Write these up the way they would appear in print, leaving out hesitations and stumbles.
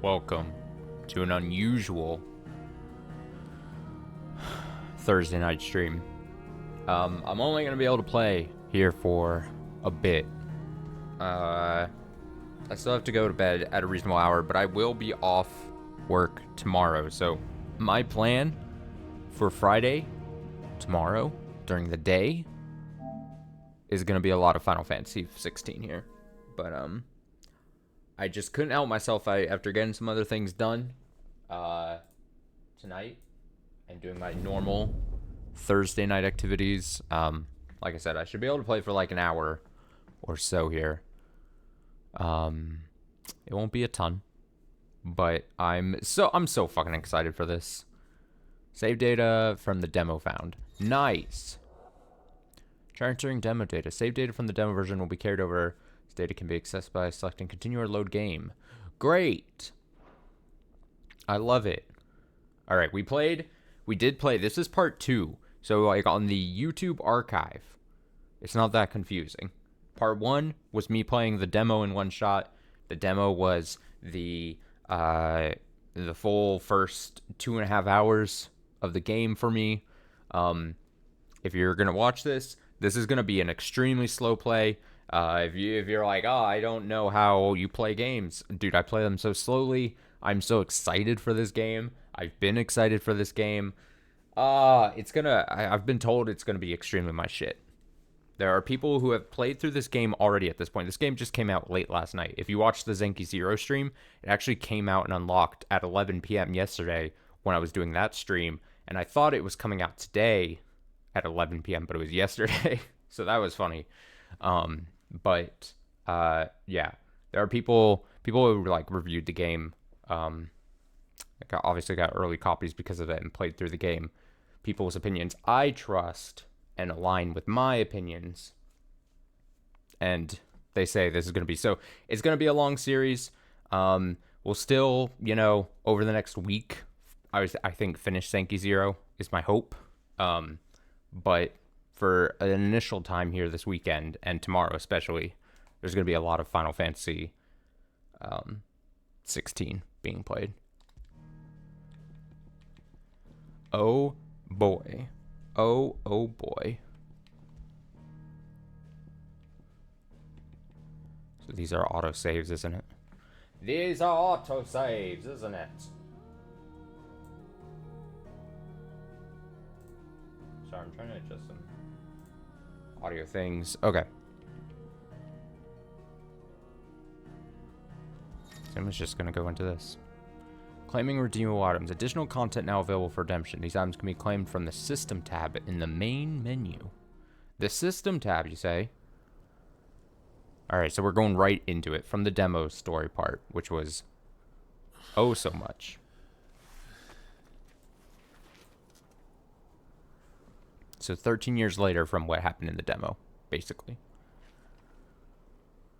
Welcome to an unusual Thursday night stream. I'm only going to be able to play here for a bit. I still have to go to bed at a reasonable hour, but I will be off work tomorrow. So my plan for Friday, tomorrow, during the day, is going to be a lot of Final Fantasy 16 here. But, I just couldn't help myself after getting some other things done tonight and doing my normal Thursday night activities. Like I said, I should be able to play for like an hour or so here. It won't be a ton, but I'm so fucking excited for this. Save data from the demo found. Nice. Try entering demo data. Save data from the demo version will be carried over. This data can be accessed by selecting continue or load game. Great. I love it. All right, we did play. This is part 2. So like on the YouTube archive, it's not that confusing. Part 1 was me playing the demo in one shot. The demo was the full first 2.5 hours of the game for me. If you're gonna watch this is gonna be an extremely slow play. If you're like, oh, I don't know how you play games, dude, I play them so slowly. I'm so excited for this game. I've been excited for this game. I've been told it's gonna be extremely my shit. There are people who have played through this game already at this point. This game just came out late last night. If you watched the Zenki Zero stream, it actually came out and unlocked at 11 p.m. yesterday when I was doing that stream. And I thought it was coming out today at 11 p.m., but it was yesterday. So that was funny. Yeah, there are people who like reviewed the game. Obviously got early copies because of it and played through the game. People's opinions I trust and align with my opinions. And they say this is going to be it's going to be a long series. We'll still, over the next week, I think finish Zenki Zero is my hope. But for an initial time here this weekend and tomorrow especially, there's going to be a lot of Final Fantasy 16 being played. Oh boy. Oh boy. So these are autosaves, isn't it? These are autosaves, isn't it? Sorry, I'm trying to adjust some audio things. Okay. So I'm just going to go into this. Claiming redeemable items. Additional content now available for redemption. These items can be claimed from the System tab in the main menu. The System tab, you say? Alright, so we're going right into it from the demo story part, which was oh so much. So 13 years later from what happened in the demo, basically.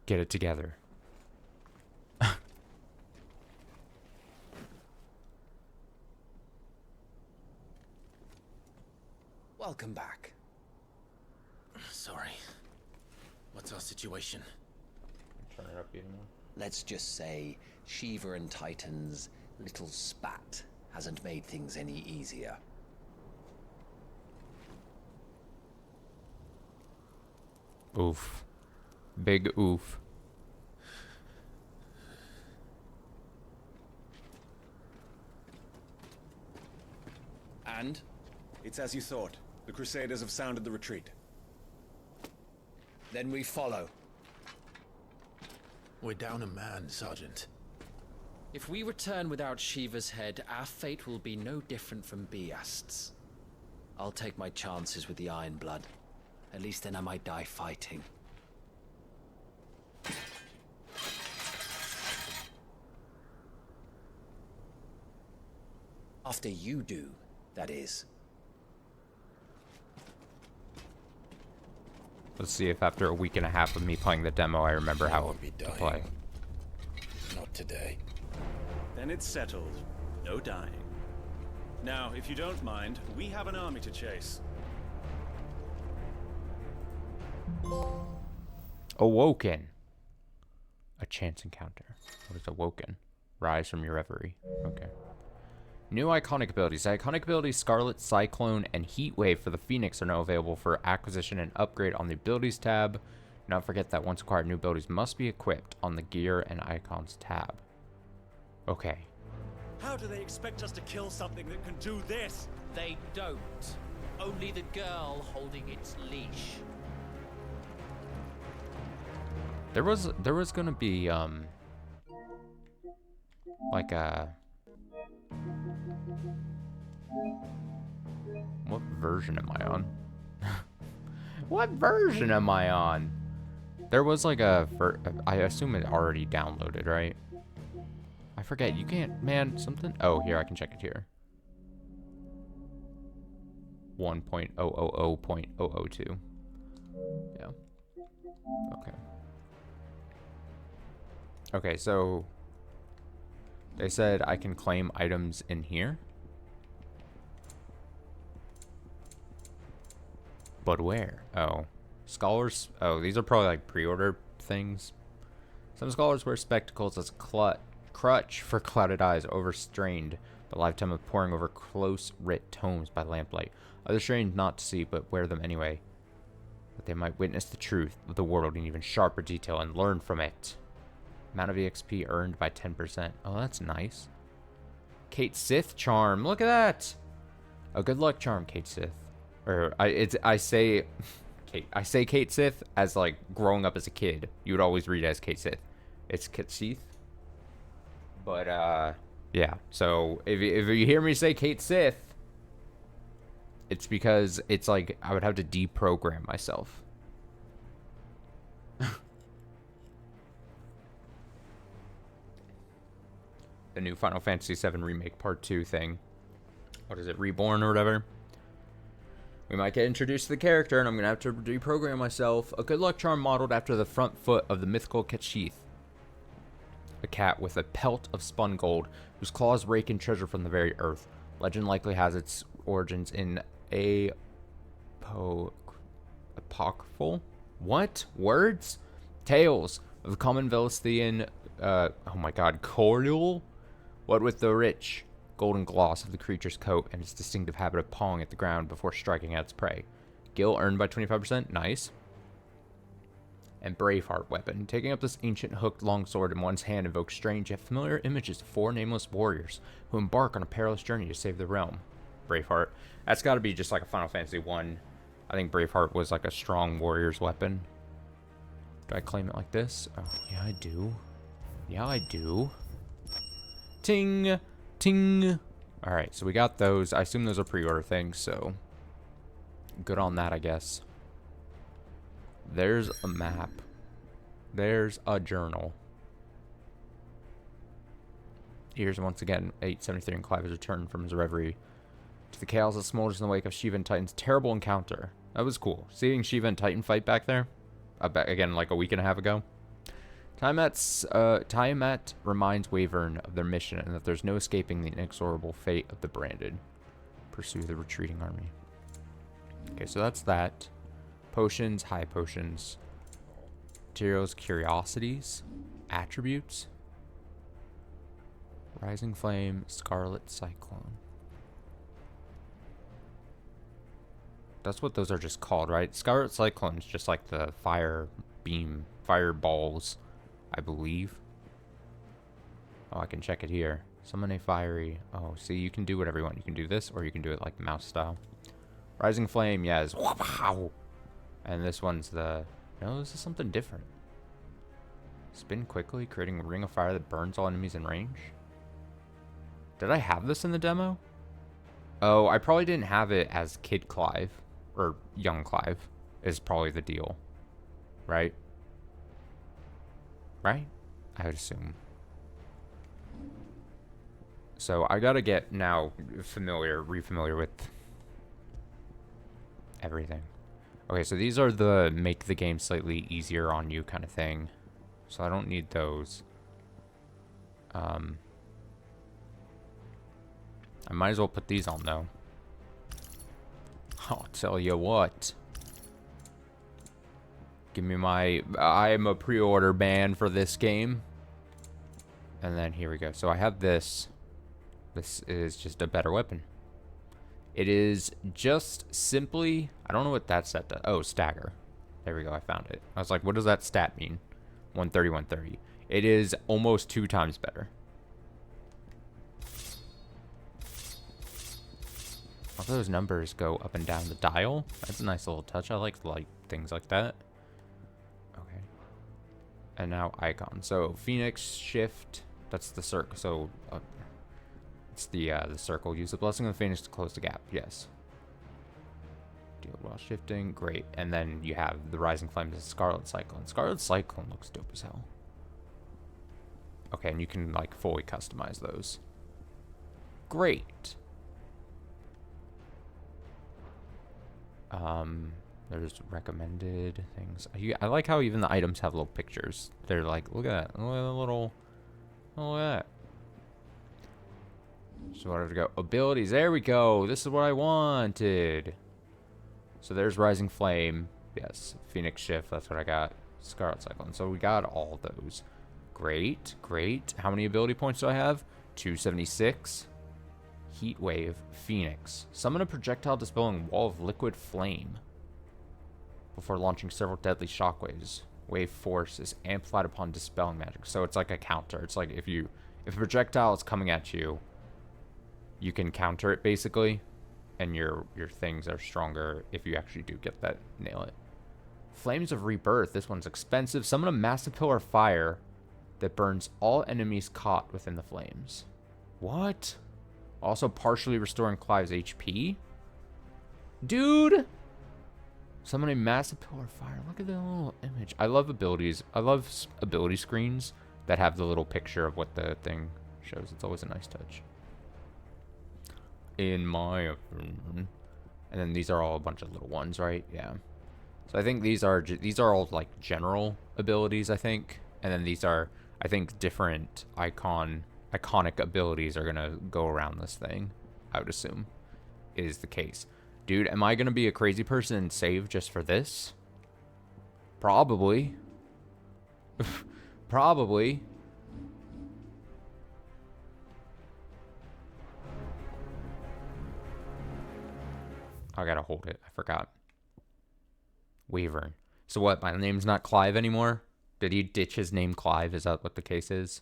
Get it together. Welcome back. Sorry. What's our situation? Turn it up even more. Let's just say Shiva and Titan's little spat hasn't made things any easier. Oof. Big oof. And? It's as you thought. The Crusaders have sounded the retreat. Then we follow. We're down a man, Sergeant. If we return without Shiva's head, our fate will be no different from Biast's. I'll take my chances with the Iron Blood. At least then I might die fighting. After you do, that is. Let's see if after a week and a half of me playing the demo, I remember how to play. Not today. Then it's settled. No dying. Now, if you don't mind, we have an army to chase. Awoken. A chance encounter. What is awoken? Rise from your reverie. Okay. New iconic abilities. The iconic abilities Scarlet, Cyclone, and Heatwave for the Phoenix are now available for acquisition and upgrade on the abilities tab. Do not forget that once acquired, new abilities must be equipped on the gear and icons tab. Okay. How do they expect us to kill something that can do this? They don't. Only the girl holding its leash. There was gonna be like a what version am I on? What version am I on? There was like I assume it already downloaded, right? I forget. You can't, man, something. Oh, here, I can check it here. 1.000.002. Yeah. Okay. Okay, so they said I can claim items in here. But where? Oh. Scholars. Oh, these are probably like pre-order things. Some scholars wear spectacles as crutch for clouded eyes, overstrained the lifetime of poring over close-writ tomes by lamplight. Others trained not to see, but wear them anyway, that they might witness the truth of the world in even sharper detail and learn from it. Amount of EXP earned by 10%. Oh, that's nice. Kate Sith charm. Look at that. A good luck charm, Kate Sith. Or I say Kate Sith as like growing up as a kid. You would always read it as Kate Sith. It's Kate Sith. But yeah. So if you hear me say Kate Sith, it's because it's like I would have to deprogram myself. The new Final Fantasy VII Remake Part 2 thing. What is it? Reborn or whatever? We might get introduced to the character, and I'm going to have to deprogram myself. A good luck charm modeled after the front foot of the mythical Kashith. A cat with a pelt of spun gold, whose claws rake in treasure from the very earth. Legend likely has its origins in apocryphal? What? Words? Tales of the common Velestian, oh my god, Coriol? What with the rich golden gloss of the creature's coat and its distinctive habit of pawing at the ground before striking at its prey. Gil earned by 25%. Nice. And Braveheart weapon. Taking up this ancient hooked longsword in one's hand evokes strange yet familiar images of four nameless warriors who embark on a perilous journey to save the realm. Braveheart. That's got to be just like a Final Fantasy 1. I think Braveheart was like a strong warrior's weapon. Do I claim it like this? Oh, yeah, I do. Yeah, I do. Ting! Ting! Alright, so we got those. I assume those are pre-order things, so good on that, I guess. There's a map. There's a journal. Here's once again 873, and Clive has returned from his reverie to the chaos that smolders in the wake of Shiva and Titan's terrible encounter. That was cool. Seeing Shiva and Titan fight back there, again like a week and a half ago. Tiamat reminds Wyvern of their mission and that there's no escaping the inexorable fate of the branded. Pursue the retreating army. Okay, so that's that. Potions, high potions. Materials, curiosities. Attributes. Rising Flame, Scarlet Cyclone. That's what those are just called, right? Scarlet Cyclone is just like the fire beam, fireballs, I believe. Oh, I can check it here. Summon a fiery. Oh, see, you can do whatever you want. You can do this, or you can do it like mouse style. Rising Flame, yes. Wow. And this one's the... No, this is something different. Spin quickly, creating a ring of fire that burns all enemies in range. Did I have this in the demo? Oh, I probably didn't have it as Kid Clive. Or Young Clive is probably the deal. Right? Right? I would assume. So I gotta get now re-familiar with everything. Okay, so these are the make the game slightly easier on you kind of thing. So I don't need those. I might as well put these on though. I'll tell you what. Give me my... I'm a pre-order ban for this game. And then here we go. So I have this. This is just a better weapon. It is just simply, I don't know what that stat does. Oh, stagger. There we go, I found it. I was like, what does that stat mean? 130, 130. It is almost 2 times better. All those numbers go up and down the dial. That's a nice little touch. I like things like that. Okay. And now icon. So Phoenix shift. That's the circle. So it's the circle. Use the blessing of the Phoenix to close the gap. Yes. Deal while shifting. Great. And then you have the rising flames of Scarlet Cyclone. Scarlet Cyclone looks dope as hell. Okay, and you can like fully customize those. Great. There's recommended things. I like how even the items have little pictures. They're like, look at that. Look at the little, look at that. So where to go? Abilities. There we go. This is what I wanted. So there's Rising Flame. Yes. Phoenix Shift. That's what I got. Scarlet Cyclone. So we got all those. Great. Great. How many ability points do I have? 276. Heat Wave, Phoenix. Summon a projectile dispelling wall of liquid flame before launching several deadly shockwaves. Wave force is amplified upon dispelling magic. So it's like a counter. It's like if a projectile is coming at you, you can counter it basically, and your things are stronger if you actually do get that, nail it. Flames of Rebirth. This one's expensive. Summon a massive pillar of fire that burns all enemies caught within the flames. What? Also partially restoring Clive's HP? Dude! Summon a massive pillar of fire. Look at that little image. I love abilities. I love ability screens that have the little picture of what the thing shows. It's always a nice touch, in my opinion. And then these are all a bunch of little ones, right? Yeah. So I think these are all like general abilities, I think. And then these are, I think, different iconic abilities are gonna go around this thing, I would assume is the case. Dude, am I gonna be a crazy person and save just for this? Probably. Probably. I gotta hold it. I forgot. Wyvern. So what, my name's not Clive anymore? Did he ditch his name Clive? Is that what the case is?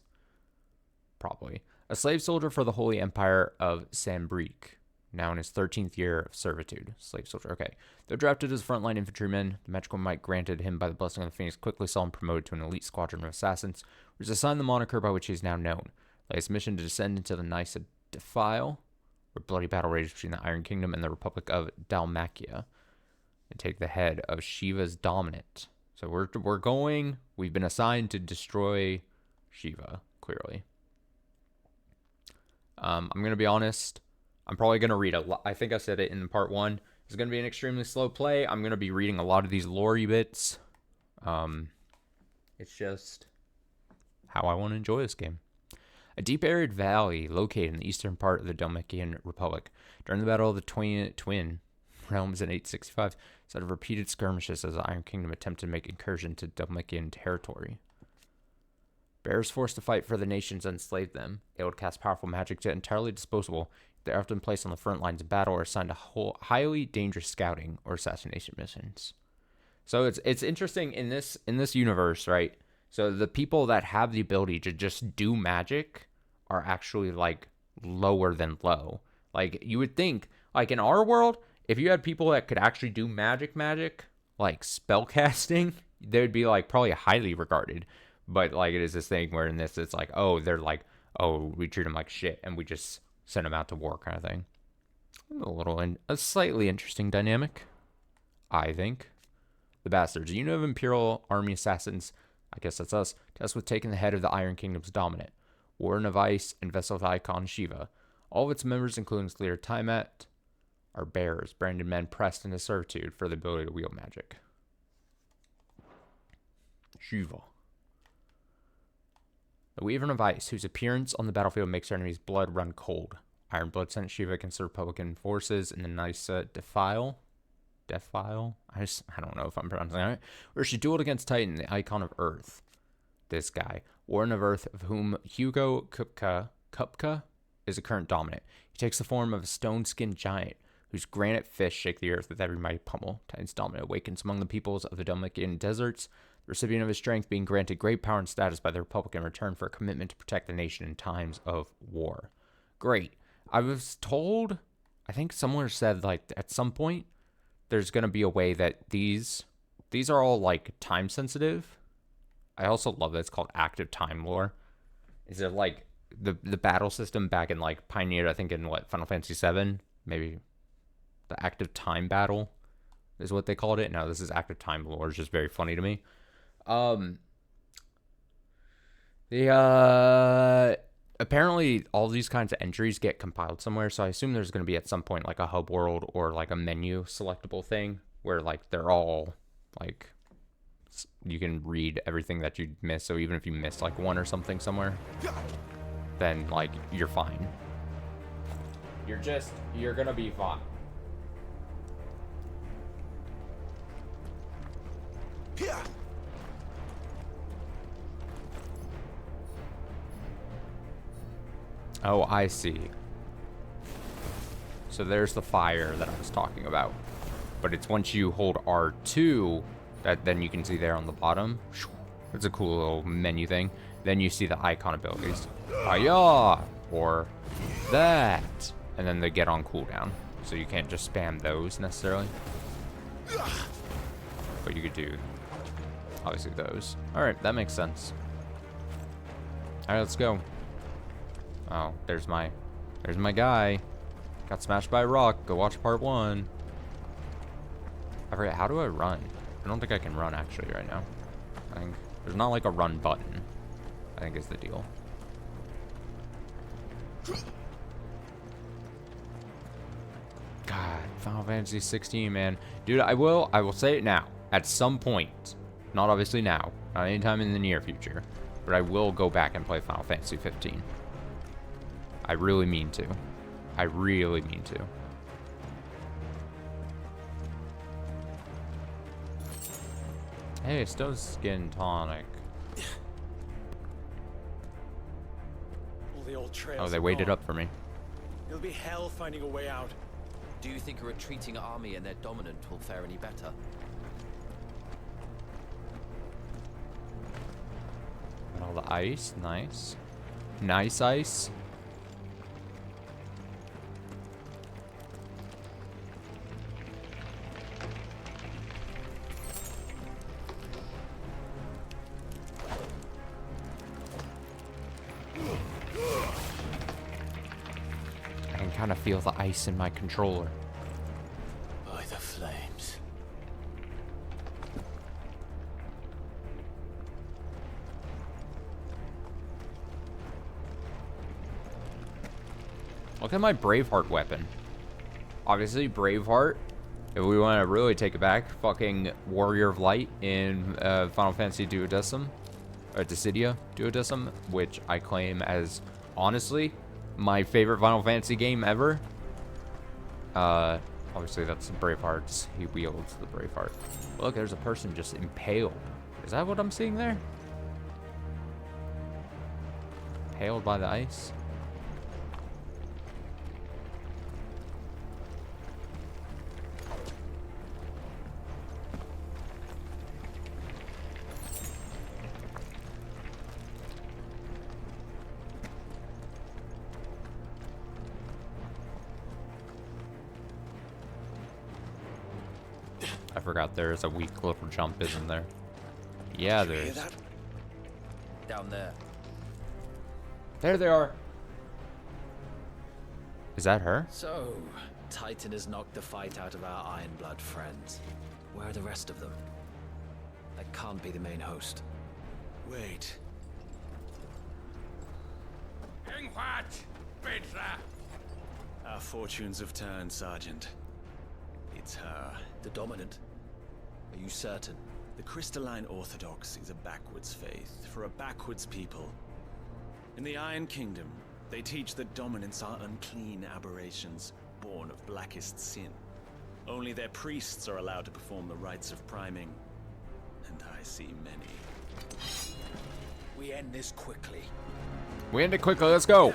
Probably. A slave soldier for the Holy Empire of Sambrique, now in his 13th year of servitude. Slave soldier, okay. Though drafted as frontline infantryman, the magical might granted him by the blessing of the Phoenix quickly saw him promoted to an elite squadron of assassins, which is assigned the moniker by which he is now known. Latest mission to descend into the Nysa Defile, where bloody battle rages between the Iron Kingdom and the Republic of Dalmacia, and take the head of Shiva's dominant. So we've been assigned to destroy Shiva, clearly. I'm going to be honest. I'm probably going to read a lot. I think I said it in part 1. It's going to be an extremely slow play. I'm going to be reading a lot of these lore bits. It's just how I want to enjoy this game. A deep arid valley located in the eastern part of the Dalmatian Republic. During the Battle of the Twin Realms in 865, set of repeated skirmishes as the Iron Kingdom attempted to make incursion to Dalmatian territory. Bears forced to fight for the nations and enslaved them. They would cast powerful magic yet entirely disposable. They're often placed on the front lines of battle or assigned to highly dangerous scouting or assassination missions. So it's interesting in this universe, right? So the people that have the ability to just do magic are actually like lower than low. Like you would think, like in our world, if you had people that could actually do magic, like spell casting, they would be like probably highly regarded. But like it is this thing where in this it's like, oh, they're like, oh, we treat them like shit and we just send them out to war kind of thing. A slightly interesting dynamic, I think. The Bastards. A unit of Imperial Army assassins, I guess that's us, tasked with taking the head of the Iron Kingdom's dominant, Warden of Ice, and Vessel of Icon Shiva. All of its members, including its leader Tiamat, are bearers, branded men pressed into servitude for the ability to wield magic. Shiva. The Wyvern of Ice, whose appearance on the battlefield makes their enemies' blood run cold. Iron Blood sent Shiva against the Republican forces in the Nysa Defile. I don't know if I'm pronouncing that right. Where she dueled against Titan, the Icon of Earth. this guy, Warden of Earth, of whom Hugo Kupka is a current dominant. He takes the form of a stone-skinned giant, whose granite fists shake the earth with every mighty pummel. Titan's dominant awakens among the peoples of the Dominican deserts, the recipient of his strength being granted great power and status by the Republic in return for a commitment to protect the nation in times of war. Great. I was told, I think someone said, like, at some point, there's going to be a way that these are all, like, time sensitive. I also love that it's called active time lore. Is it like the battle system back in, like, pioneered, I think, in what, Final Fantasy VII? Maybe the active time battle is what they called it. No, this is active time lore. It's just very funny to me. Apparently all these kinds of entries get compiled somewhere, so I assume there's going to be at some point like a hub world or like a menu selectable thing where like they're all like, you can read everything that you miss. So even if you miss like one or something somewhere, then like you're fine. You're gonna be fine. Oh, I see. So there's the fire that I was talking about. But it's once you hold R2 that then you can see there on the bottom. It's a cool little menu thing. Then you see the icon abilities. Hiya! Or that. And then they get on cooldown. So you can't just spam those necessarily. But you could do, obviously, those. Alright, that makes sense. Alright, let's go. Oh, there's my guy. Got smashed by a rock. Go watch part 1. I forget, how do I run? I don't think I can run actually right now. I think there's not like a run button, I think is the deal. God, Final Fantasy 16, man. Dude, I will say it now. At some point, not obviously now, not anytime in the near future, but I will go back and play Final Fantasy 15. I really mean to. I really mean to. Hey, Stone Skin Tonic. All the old trails Oh, they are waited gone. up for me. It'll be hell finding a way out. Do you think a retreating army and their dominant will fare any better? Got all the ice, nice. Nice ice. I can kind of feel the ice in my controller. By the flames. Look at my Braveheart weapon. Obviously, Braveheart, if we want to really take it back, fucking Warrior of Light in Final Fantasy Duodecim, or Dissidia Duodecim, which I claim as, honestly, my favorite Final Fantasy game ever. Obviously, that's Braveheart's. He wields the Braveheart. Look, there's a person just impaled. Is that what I'm seeing there? Impaled by the ice? I forgot there is a weak little jump, isn't there? Yeah, Did you hear there's. that? Down there. There they are. Is that her? So, Titan has knocked the fight out of our Ironblood friends. Where are the rest of them? That can't be the main host. Wait. Our fortunes have turned, Sergeant. It's her. The Dominant? Are you certain? The Crystalline Orthodox is a backwards faith for a backwards people. In the Iron Kingdom, they teach that dominants are unclean aberrations, born of blackest sin. Only their priests are allowed to perform the rites of priming, and I see many. We end this quickly. We end it quickly. Let's go.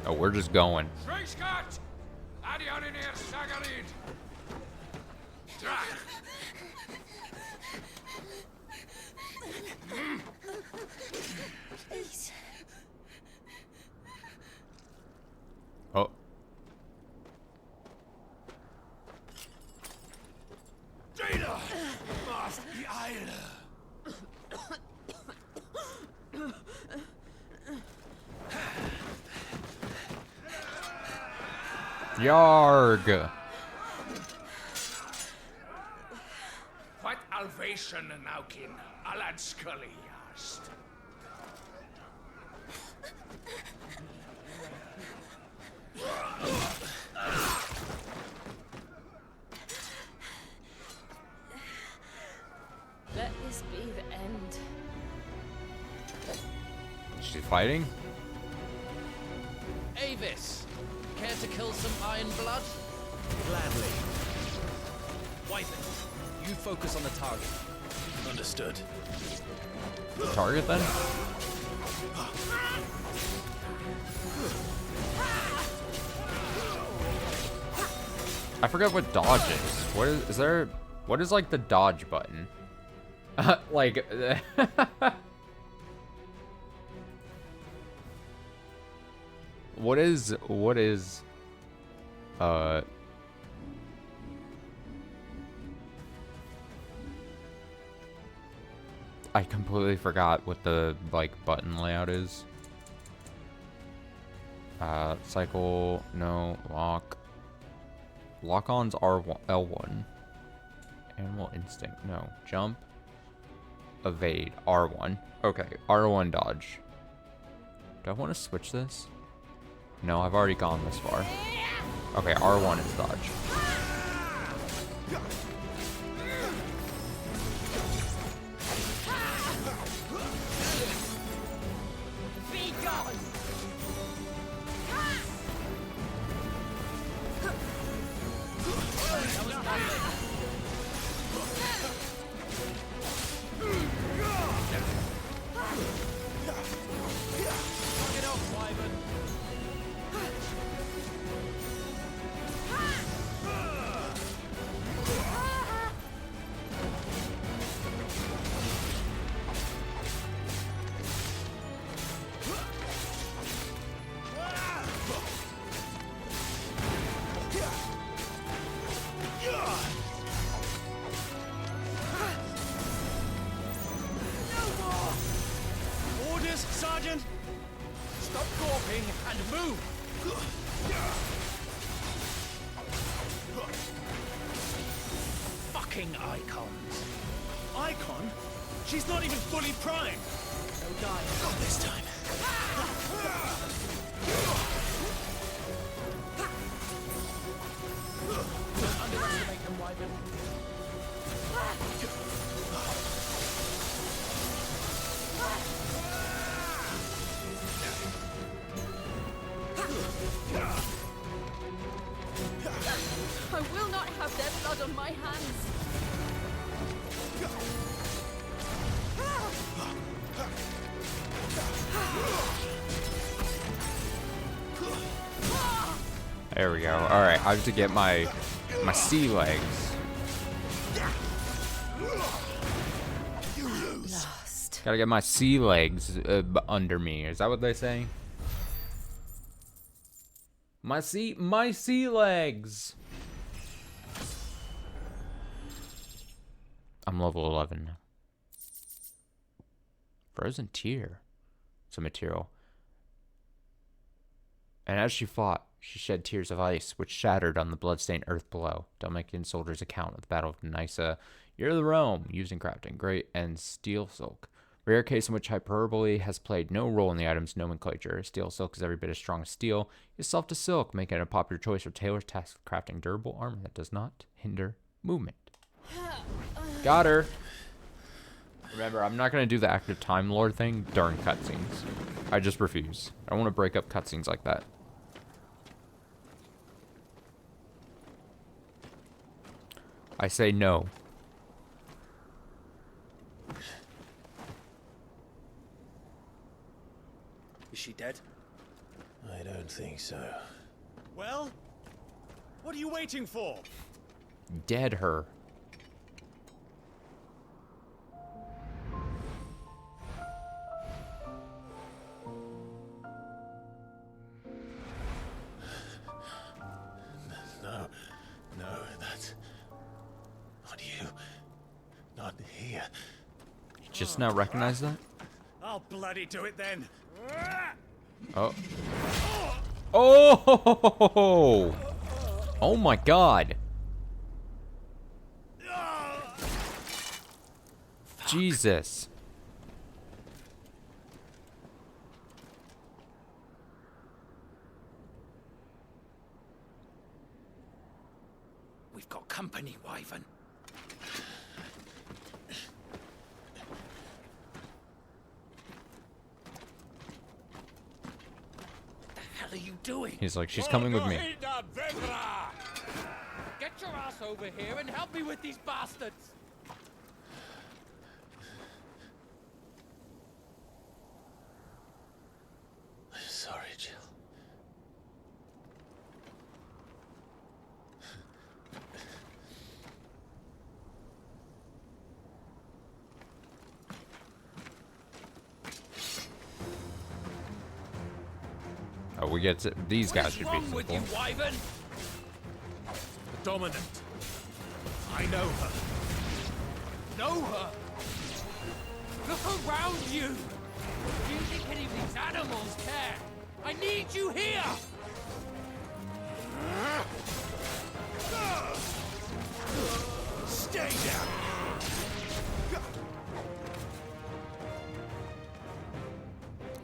Oh, we're just going. Please. Oh. Data! Master the Isle. Yarg. What Alvation Naukin, Alad Scully asked. Let this be the end. She's fighting? Avis, care to kill some Iron Blood? Gladly. Wyvern, you focus on the target. Understood. Target then? I forgot what dodge is. Is there, what is like the dodge button? Like, what is, I completely forgot what the, like, button layout is. Cycle, no, lock. Lock-ons are L1. Animal instinct, no. Jump. Evade, R1. Okay, R1 dodge. Do I want to switch this? No, I've already gone this far. Okay, R1 is dodge. Be gone! Orders, Sergeant! Stop gawping and move! Fucking Eikons. Icon? She's not even fully primed! No dying. Not this time. Don't underestimate them, Wyvern. I will not have their blood on my hands. There we go. Alright, I have to get my sea legs. Lost. Gotta get my sea legs under me. Is that what they say? My sea legs. I'm level 11 now. Frozen tear. It's a material. And as she fought, she shed tears of ice, which shattered on the bloodstained earth below. Dalmatian soldiers' account of the Battle of Nysa. Year of the Realm, used in crafting. Great and steel silk. Rare case in which hyperbole has played no role in the item's nomenclature. Steel silk is every bit as strong as steel. It's soft as silk, making it a popular choice for tailors tasked with crafting durable armor that does not hinder movement. Got her. Remember, I'm not going to do the active Time Lord thing during cutscenes. I just refuse. I don't want to break up cutscenes like that. I say no. Is she dead? I don't think so. Well, what are you waiting for? Dead her. No, that's not you. Not here. You just now recognize that? I'll bloody do it then. Oh. Oh! Oh my god. Jesus. We've got company, Wyvern. What the hell are you doing? He's like, she's coming with me. Get your ass over here and help me with these bastards! Sorry, Jill. Oh, we get to, these guys should be What's wrong with you, simple. Wyvern? The Dominant. I know her. Know her? Look around you! Do you think any of these animals care? I need you here! Stay down.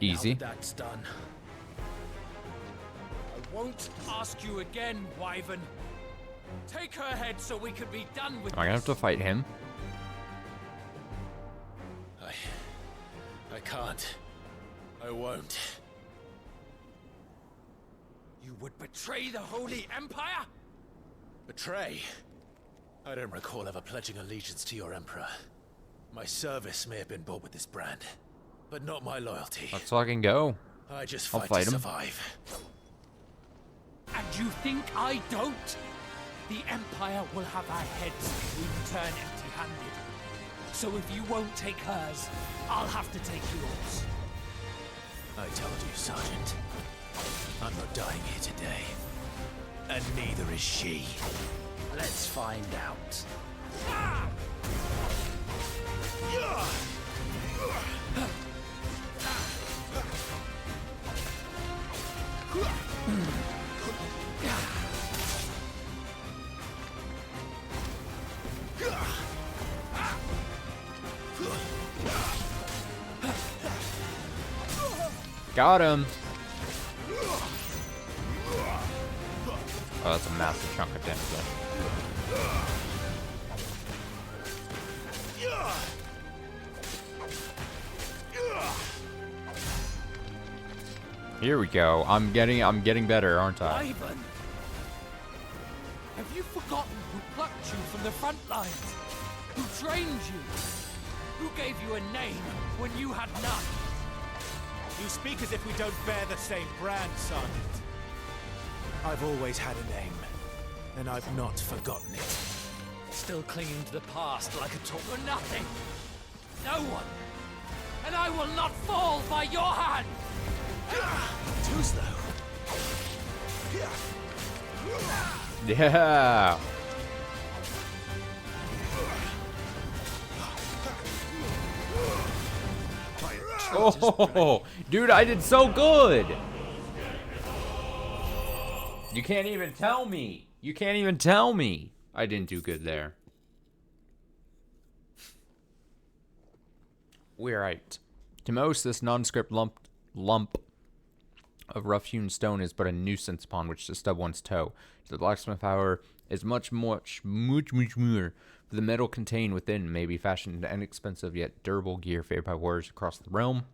Easy. That's done. I won't ask you again, Wyvern. Take her head so we can be done with Am I gonna have to fight him? I can't. I won't. You would betray the Holy Empire? Betray? I don't recall ever pledging allegiance to your Emperor. My service may have been bought with this brand, but not my loyalty. Let's fucking go. I just I'll fight, fight to him. survive. And you think I don't? The Empire will have our heads we return empty-handed. So if you won't take hers, I'll have to take yours. I told you, Sergeant. I'm not dying here today. And neither is she. Let's find out. Got him. Oh, that's a massive chunk of damage there. Here we go. I'm getting better, aren't I? Ivan! Have you forgotten who plucked you from the front lines? Who trained you? Who gave you a name when you had none? You speak as if we don't bear the same brand, Sergeant. I've always had a name, and I've not forgotten it. Still clinging to the past like a talk for nothing. No one. And I will not fall by your hand. Too slow. Yeah. Oh, dude, I did so good. You can't even tell me. You can't even tell me I didn't do good there. We're right. To most, this nondescript lump of rough-hewn stone is but a nuisance upon which to stub one's toe. To the blacksmith, however, is much more. For the metal contained within may be fashioned into inexpensive yet durable gear favored by warriors across the realm.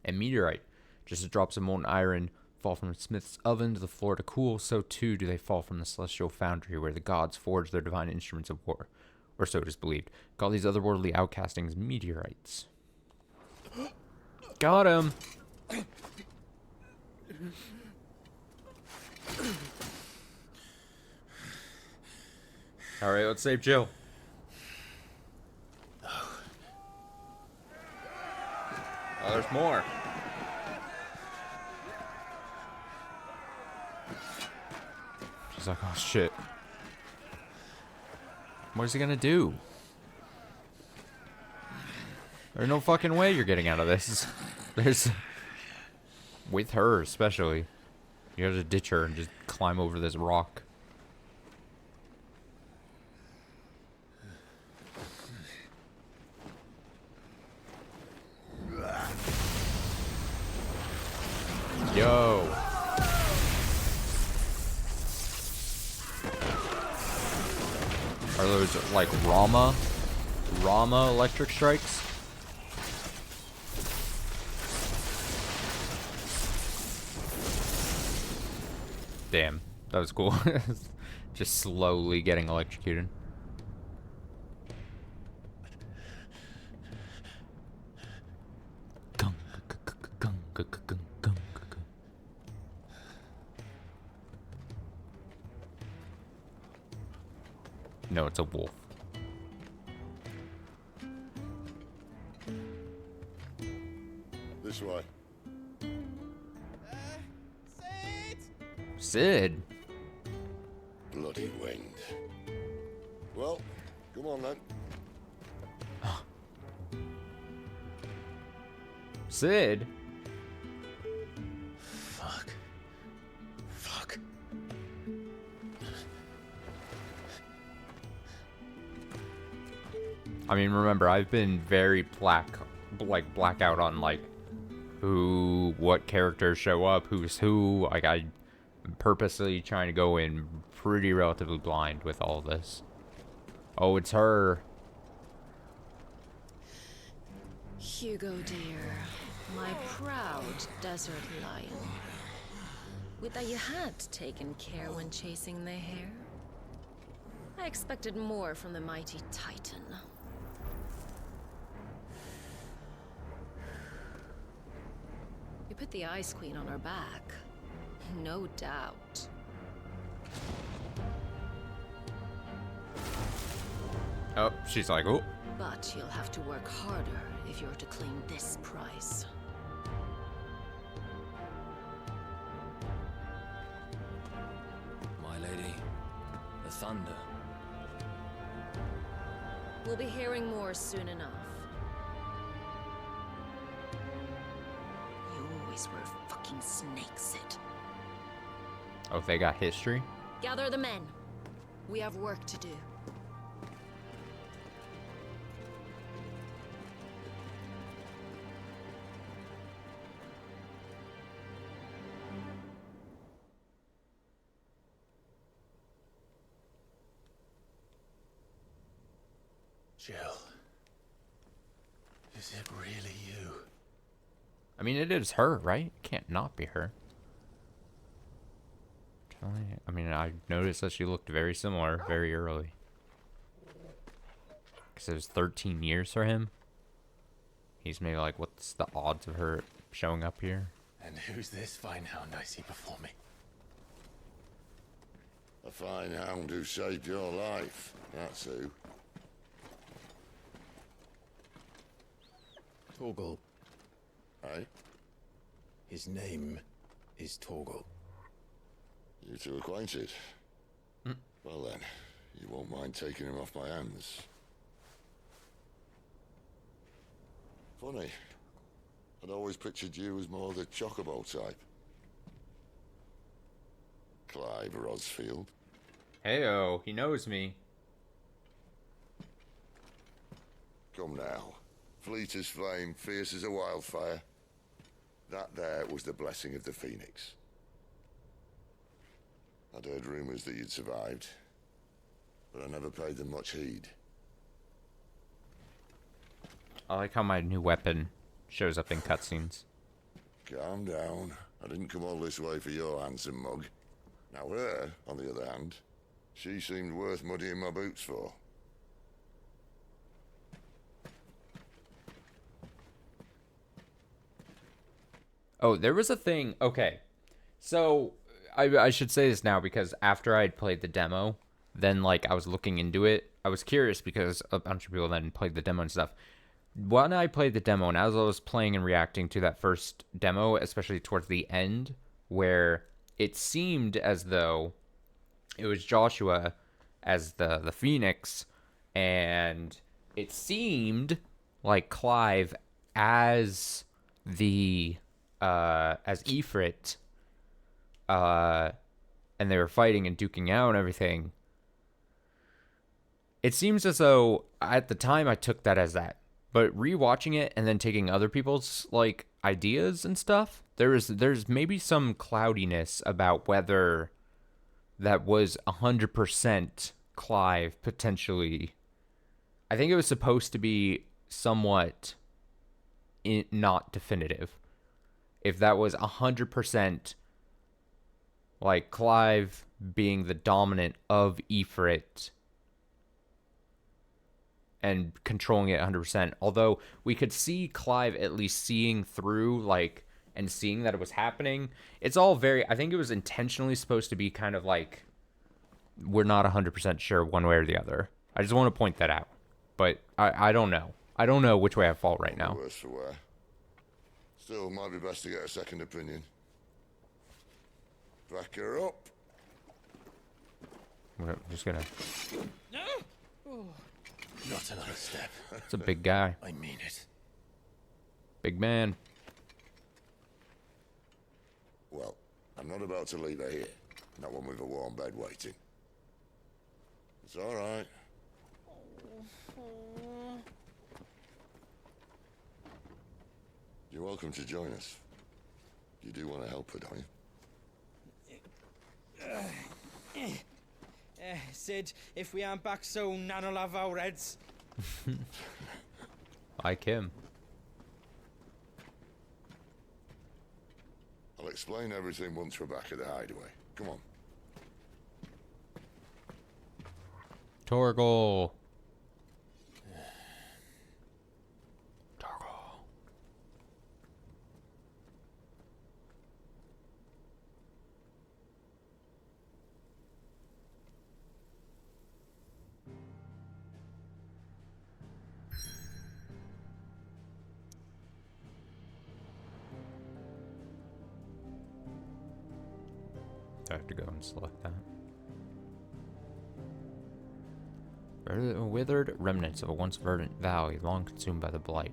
And meteorite, just as drops of molten iron fall from a smith's oven to the floor to cool, so too do they fall from the celestial foundry where the gods forge their divine instruments of war. Or so it is believed. Call these otherworldly outcastings meteorites. Got him! Alright, let's save Jill. Oh, there's more. She's like, oh shit. What is he gonna do? There's no fucking way you're getting out of this. There's... With her, especially. You gotta ditch her and just climb over this rock. Yo. Are those like Rama electric strikes? Damn, that was cool. Just slowly getting electrocuted. No, it's a wolf. This way. Sid. Bloody wind. Well, come on then. Sid. Fuck. Fuck. I mean, remember, I've been very blackout on like what characters show up, who's who. Like I'm purposely trying to go in pretty relatively blind with all this. Oh, it's her. Hugo, dear, my proud desert lion. Would that you had taken care when chasing the hare? I expected more from the mighty Titan. You put the Ice Queen on her back, no doubt. Oh, she's like, oh. But you'll have to work harder if you're to claim this prize. My lady, the thunder. We'll be hearing more soon enough. You always were a fucking snake, Sid. Oh, they got history? Gather the men. We have work to do. Jill. Is it really you? I mean, it is her, right? It can't not be her. I mean, I noticed that she looked very similar very early. Because it was 13 years for him. He's maybe like, what's the odds of her showing up here? And who's this fine hound I see before me? A fine hound who saved your life. That's who. Torgal. Eh? His name is Torgal. You two acquainted? Well then, you won't mind taking him off my hands. Funny. I'd always pictured you as more the chocobo type. Clive Rosfield. Heyo, he knows me. Come now. Fleet as flame, fierce as a wildfire. That there was the blessing of the Phoenix. I'd heard rumors that you'd survived, but I never paid them much heed. I like how my new weapon shows up in cutscenes. Calm down. I didn't come all this way for your handsome mug. Now her, on the other hand, she seemed worth muddying my boots for. Oh, there was a thing. Okay. So I should say this now because after I'd played the demo, then like I was looking into it. I was curious because a bunch of people then played the demo and stuff. When I played the demo and as I was playing and reacting to that first demo, especially towards the end, where it seemed as though it was Joshua as the Phoenix, and it seemed like Clive as the as Ifrit, and they were fighting and duking out and everything. It seems as though at the time I took that as that, but rewatching it and then taking other people's like ideas and stuff, there's maybe some cloudiness about whether that was 100% Clive potentially. I think it was supposed to be somewhat not definitive. If that was 100% like Clive being the dominant of Ifrit and controlling it 100%. Although we could see Clive at least seeing through, like, and seeing that it was happening. It's all very, I think it was intentionally supposed to be kind of like, we're not 100% sure one way or the other. I just want to point that out. But I don't know. I don't know which way I fall right now. Worse for wear. Still, might be best to get a second opinion. Back her up. I'm just gonna... Not another step. It's a big guy. I mean it. Big man. Well, I'm not about to leave her here. Not one with a warm bed waiting. It's all right. You're welcome to join us. You do want to help her, don't you? Sid, if we aren't back soon, Nan'll have our heads. Like him. I'll explain everything once we're back at the Hideaway. Come on. Torgal. I have to go and select that. Withered remnants of a once verdant valley, long consumed by the blight.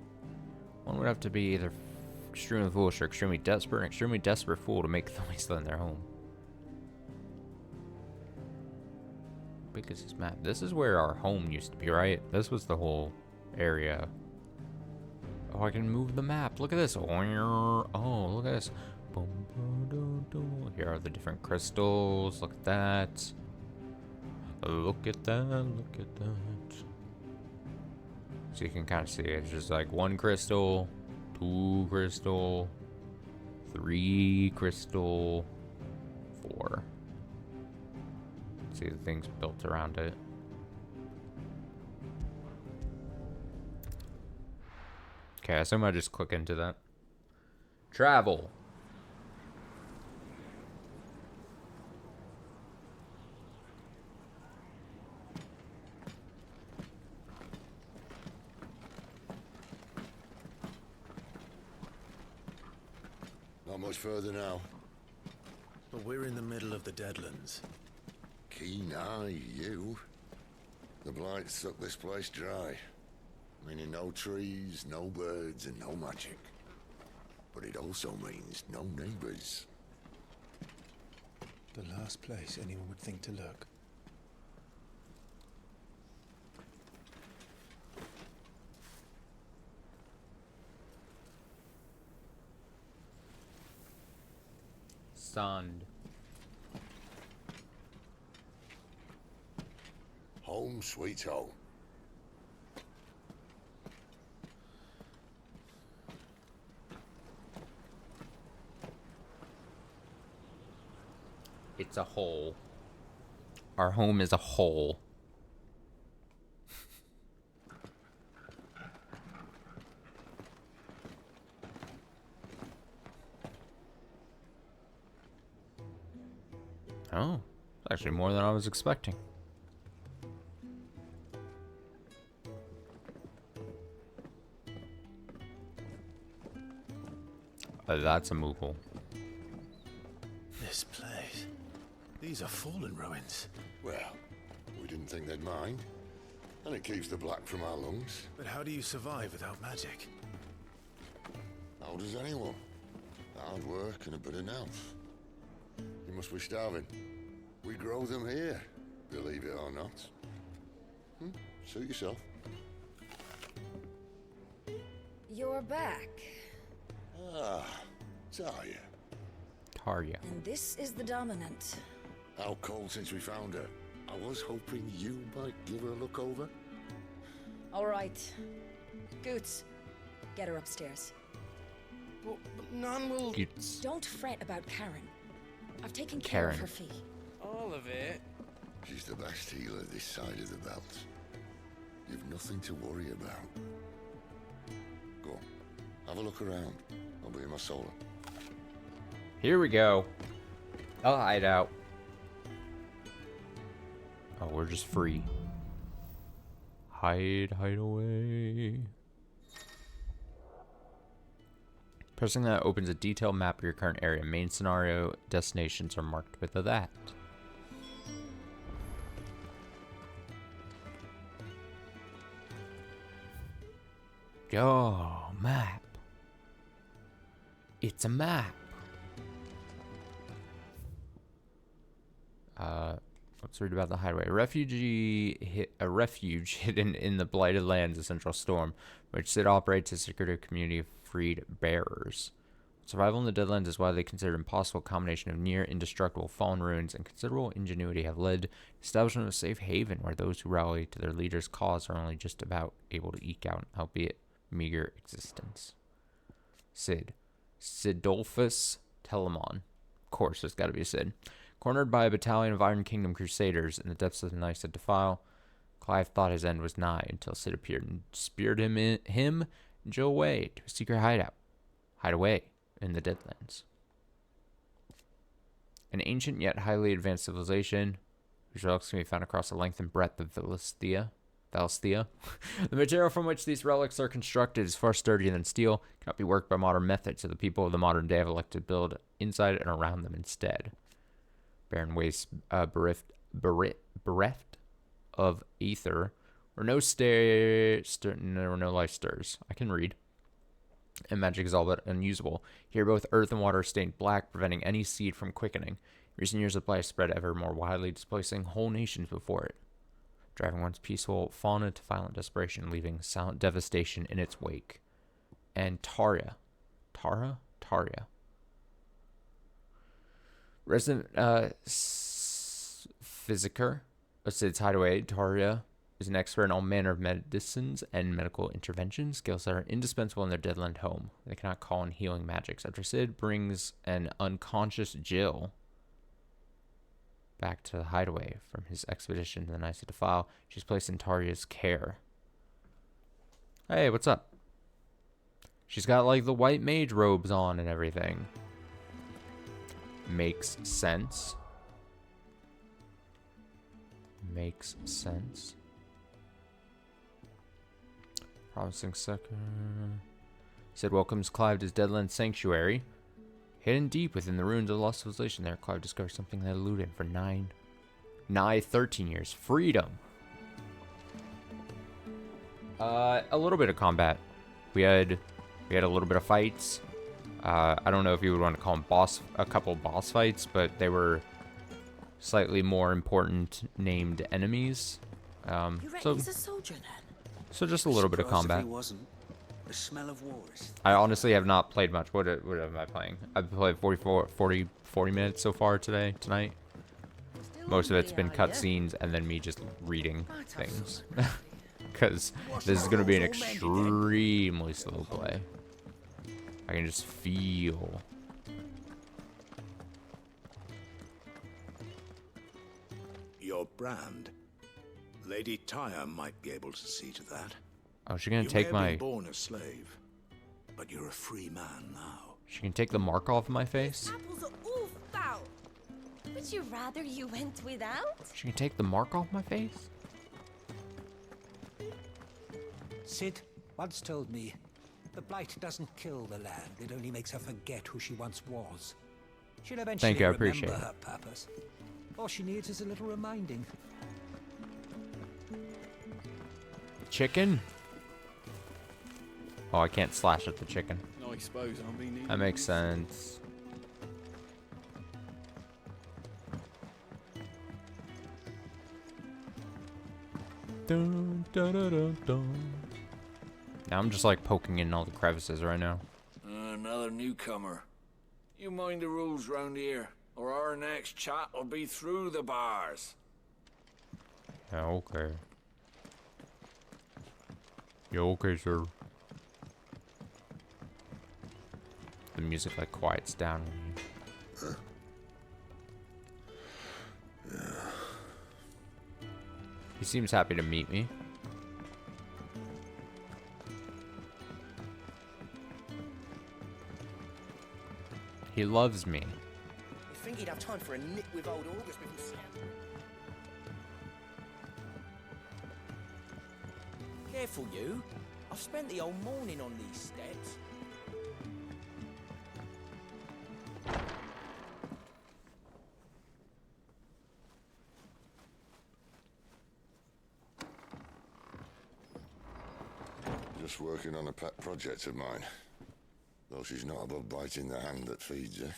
One would have to be either extremely foolish or extremely desperate, an extremely desperate fool to make the wasteland their home. How big is this map? This is where our home used to be, right? This was the whole area. Oh, I can move the map. Look at this. Oh, look at this. Here are the different crystals. Look at that. Look at that. Look at that. So you can kind of see it's just like 1 crystal, 2 crystal, 3 crystal, 4. See the things built around it. Okay, I assume I just click into that. Travel. Not much further now. But we're in the middle of the Deadlands. Keen eye, you. The blight sucked this place dry. Meaning no trees, no birds, and no magic. But it also means no neighbors. The last place anyone would think to look. Sand. Home sweet home. It's a hole. Our home is a hole. Oh, actually more than I was expecting. That's a Moogle. This place. These are fallen ruins. Well, we didn't think they'd mind. And it keeps the black from our lungs. But how do you survive without magic? How does anyone? Hard work and a bit of nous. You must be starving. We grow them here, believe it or not. Suit yourself. You're back. Ah, Talia. Tarya. And this is the Dominant. How cold since we found her. I was hoping you might give her a look over. All right. Goots, get her upstairs. But Nan will... Goots. Don't fret about Karen. I've taken care of Karen. her fee. All of it? She's the best healer this side of the belt. You've nothing to worry about. Go on, have a look around. I'll be in my solar. Here we go. I'll hide out. Oh, we're just free. Hide away. Pressing that opens a detailed map of your current area. Main scenario destinations are marked with a that. Oh, map. It's a map. Let's read about the Hideaway. A refuge hidden in the blighted lands of Central Storm, which Sid operates as a secretive community of freed bearers. Survival in the Deadlands is widely considered impossible. Combination of near indestructible fallen ruins and considerable ingenuity have led to the establishment of a safe haven where those who rally to their leader's cause are only just about able to eke out, albeit meager, existence. Sid. Sidolphus Telemon. Of course, there's got to be a Sid. Cornered by a battalion of Iron Kingdom Crusaders in the depths of the Nysa Defile, Clive thought his end was nigh until Sid appeared and speared him and Jill away to a secret hideaway in the Deadlands. An ancient yet highly advanced civilization, whose relics can be found across the length and breadth of Valisthea. The material from which these relics are constructed is far sturdier than steel, cannot be worked by modern methods, so the people of the modern day have elected to build inside and around them instead. Barren wastes bereft of ether, where no life stirs. I can read. And magic is all but unusable. Here both earth and water are stained black, preventing any seed from quickening. Recent years of blight spread ever more widely, displacing whole nations before it, driving once peaceful fauna to violent desperation, leaving silent devastation in its wake. And Tarya. Resident Physiker of Sid's Hideaway, Tarya is an expert in all manner of medicines and medical interventions, skills that are indispensable in their Deadland home. They cannot call in healing magics. After Sid brings an unconscious Jill back to the Hideaway from his expedition to the Nysa Defile, she's placed in Tarya's care. Hey, what's up? She's got like the white mage robes on and everything. Makes sense. Promising second. Sid welcomes Clive to his Deadland sanctuary. Hidden deep within the ruins of the lost civilization there, Clive discovers something that eluded him for nigh 13 years. Freedom. A little bit of combat. We had a little bit of fights. I don't know if you would want to call them a couple boss fights, but they were slightly more important named enemies. He's a soldier then? So just a little bit of combat. He wasn't. The smell of wars. I honestly have not played much. What am I playing? I've played 40 minutes so far tonight. Most of it's been cutscenes and then me just reading things. Because this is going to be an extremely slow play. I can just feel. Your brand. Lady Tyre might be able to see to that. Oh, she's gonna take you may my. have been born a slave, but you're a free man now. She can take the mark off my face. Apples are all foul. Would you rather you went without? She can take the mark off my face? Sid once told me, the blight doesn't kill the land, it only makes her forget who she once was. She'll eventually Thank you, I remember appreciate it. her purpose. All she needs is a little reminding. Chicken? Oh, I can't slash at the chicken. No, I suppose I'll be needing That makes sense. Dun, dun, dun, dun, dun. Now I'm just like poking in all the crevices right now. Another newcomer. You mind the rules round here, or our next chat will be through the bars. Yeah, okay. Yeah, okay, sir. The music like quiets down. He seems happy to meet me. He loves me. You think he'd have time for a nip with old August with himself? Careful, you. I've spent the whole morning on these steps. Just working on a pet project of mine. Though she's not above biting the hand that feeds her.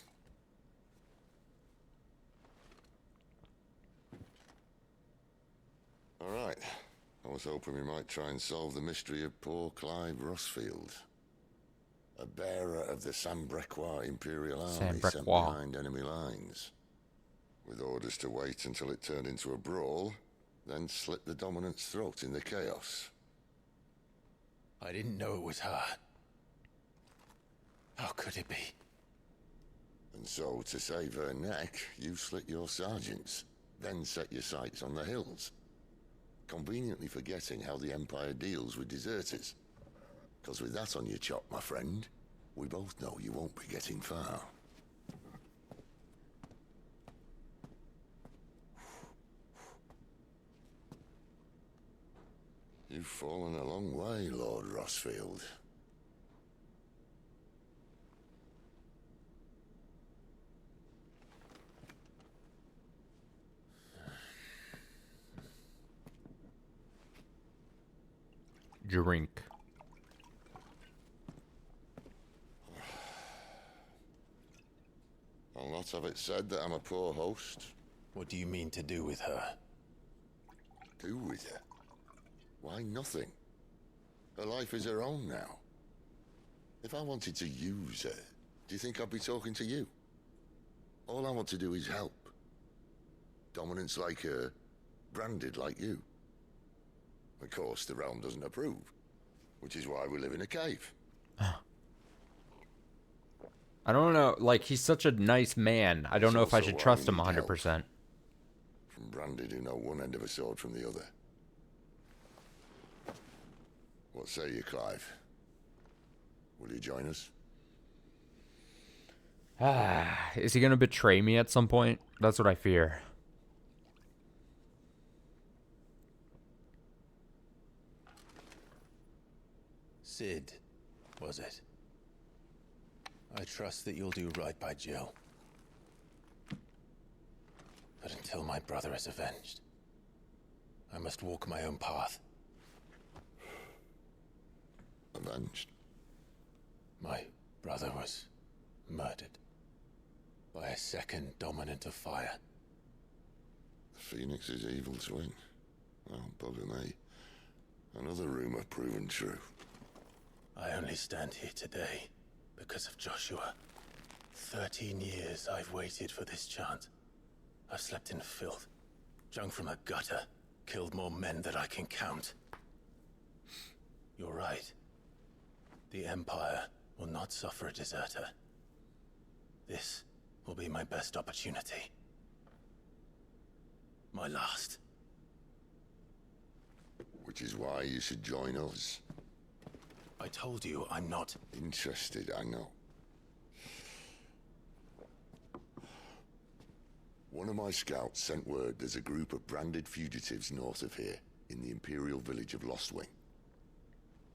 Alright. I was hoping we might try and solve the mystery of poor Clive Rossfield. A bearer of the Sambrequois Imperial Army sent behind enemy lines. With orders to wait until it turned into a brawl, then slit the dominant's throat in the chaos. I didn't know it was her. How could it be? And so, to save her neck, you slit your sergeants, then set your sights on the hills. Conveniently forgetting how the Empire deals with deserters. Because with that on your chop, my friend, we both know you won't be getting far. You've fallen a long way, Lord Rossfield. Drink. I'll not have it said that I'm a poor host. What do you mean to do with her? Do with her? Why, nothing. Her life is her own now. If I wanted to use her, do you think I'd be talking to you? All I want to do is help. Dominants like her, branded like you. Of course, the realm doesn't approve, which is why we live in a cave. I don't know, like, he's such a nice man. I don't know if I should trust him 100%. From branded who know one end of a sword from the other. What say you, Clive? Will you join us? Is he gonna betray me at some point? That's what I fear. Sid, was it? I trust that you'll do right by Jill. But until my brother is avenged, I must walk my own path. Avenged? My brother was murdered by a second dominant of fire. The Phoenix's evil twin. Oh, bugger me. Another rumor proven true. I only stand here today because of Joshua. 13 years I've waited for this chance. I've slept in filth, drunk from a gutter, killed more men than I can count. You're right. The Empire will not suffer a deserter. This will be my best opportunity. My last. Which is why you should join us. I told you I'm not interested, I know. One of my scouts sent word there's a group of branded fugitives north of here, in the Imperial village of Lostwing.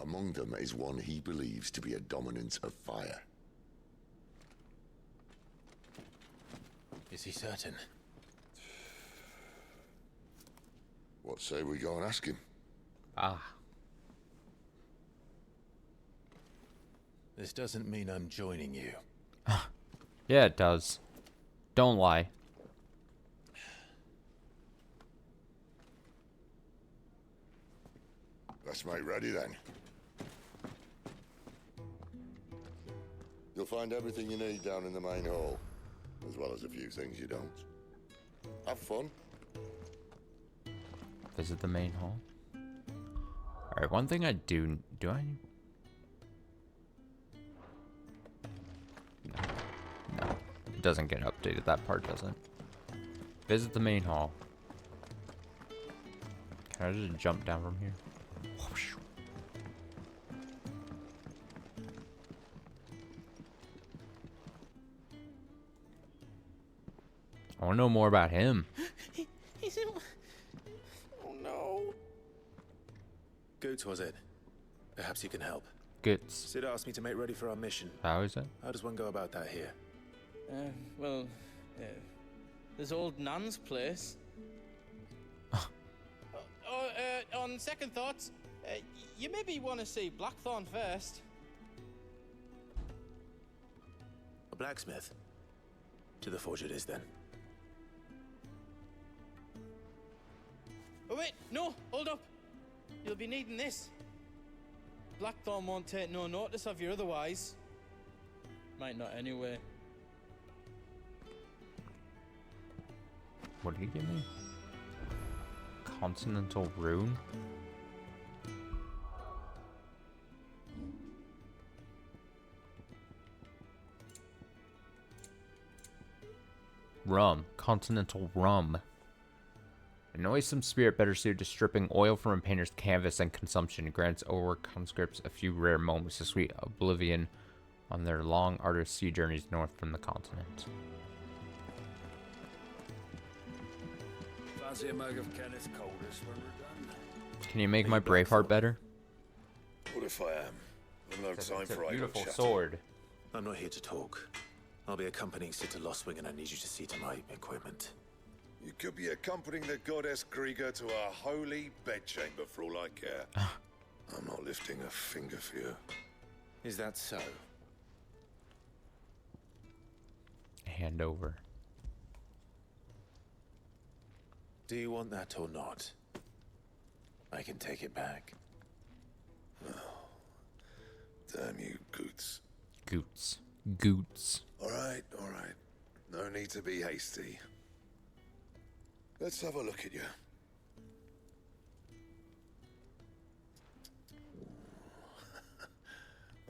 Among them is one he believes to be a dominant of fire. Is he certain? What say we go and ask him? Ah. This doesn't mean I'm joining you. Yeah, it does. Don't lie. Let's make ready then. You'll find everything you need down in the main hall, as well as a few things you don't. Have fun. Visit the main hall. Alright, one thing I do I? No. It doesn't get updated. That part doesn't. Visit the main hall. Can I just jump down from here? Whoosh. I want to know more about him. He's in... Oh no. Goots, was it? Perhaps you can help. Goots. Sid asked me to make ready for our mission. How is it? How does one go about that here? Well, there's old Nan's place. On second thoughts, you maybe want to see Blackthorn first. A blacksmith? To the forge it is then. Oh wait, no, hold up. You'll be needing this. Blackthorn won't take no notice of you otherwise. Might not anyway. What did he give me? Continental rune? Rum. Continental rum. A noisome spirit better suited to stripping oil from a painter's canvas and consumption. Grants over conscripts a few rare moments of sweet oblivion on their long, arduous sea journeys north from the continent. Fancy a mug of Kenneth Coldest when we're done. Can you make my Braveheart better? What if I am? I've no time for idle Beautiful chat. sword. I'm not here to talk. I'll be accompanying Sid to Lostwing, and I need you to see to my equipment. You could be accompanying the goddess Krieger to our holy bedchamber for all I care. I'm not lifting a finger for you. Is that so? Hand over. Do you want that or not? I can take it back. Oh, damn you, Goots. Goots. Goots. All right. No need to be hasty. Let's have a look at you.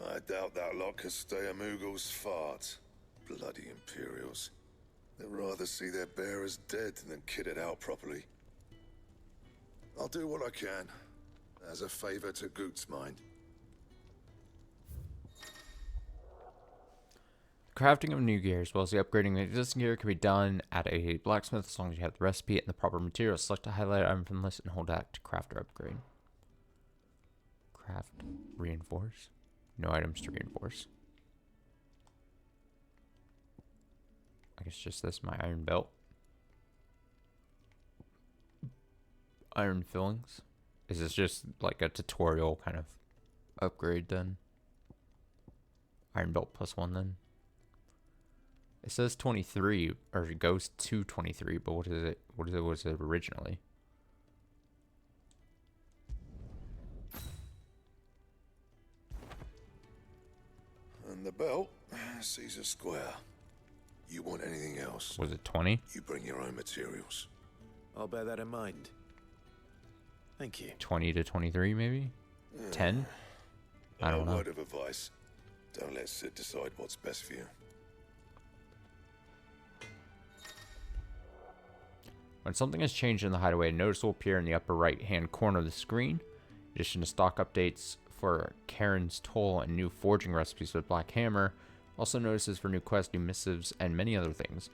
I doubt that lot could stay a Moogle's fart. Bloody Imperials. They'd rather see their bearers dead than kitted out properly. I'll do what I can, as a favor to Goot's mind. Crafting of new gear as well as the upgrading of existing gear can be done at a blacksmith as long as you have the recipe and the proper materials. Select a highlighted item from the list and hold Alt to craft or upgrade. Craft. Reinforce. No items to reinforce. I guess just this, my iron belt. Iron fillings. Is this just like a tutorial kind of upgrade then? Iron belt +1 then. It says 23, or it goes to 23, but what is it? What was it originally? And the belt sees a square. You want anything else? Was it 20? You bring your own materials. I'll bear that in mind. Thank you. 20 to 23, maybe? 10? I don't know. A word of advice. Don't let Sid decide what's best for you. When something has changed in the Hideaway, a notice will appear in the upper right-hand corner of the screen. In addition to stock updates for Karen's Toll and new forging recipes with Black Hammer, also notices for new quests, new missives, and many other things.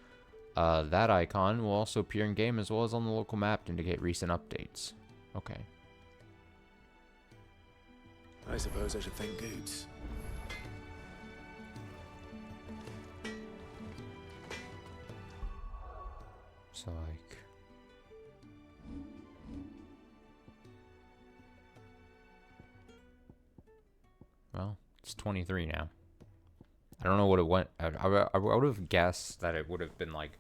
That icon will also appear in game as well as on the local map to indicate recent updates. Okay. I suppose I should thank Goots. So, like... Well, it's 23 now. I don't know what it went... I would have guessed that it would have been, like...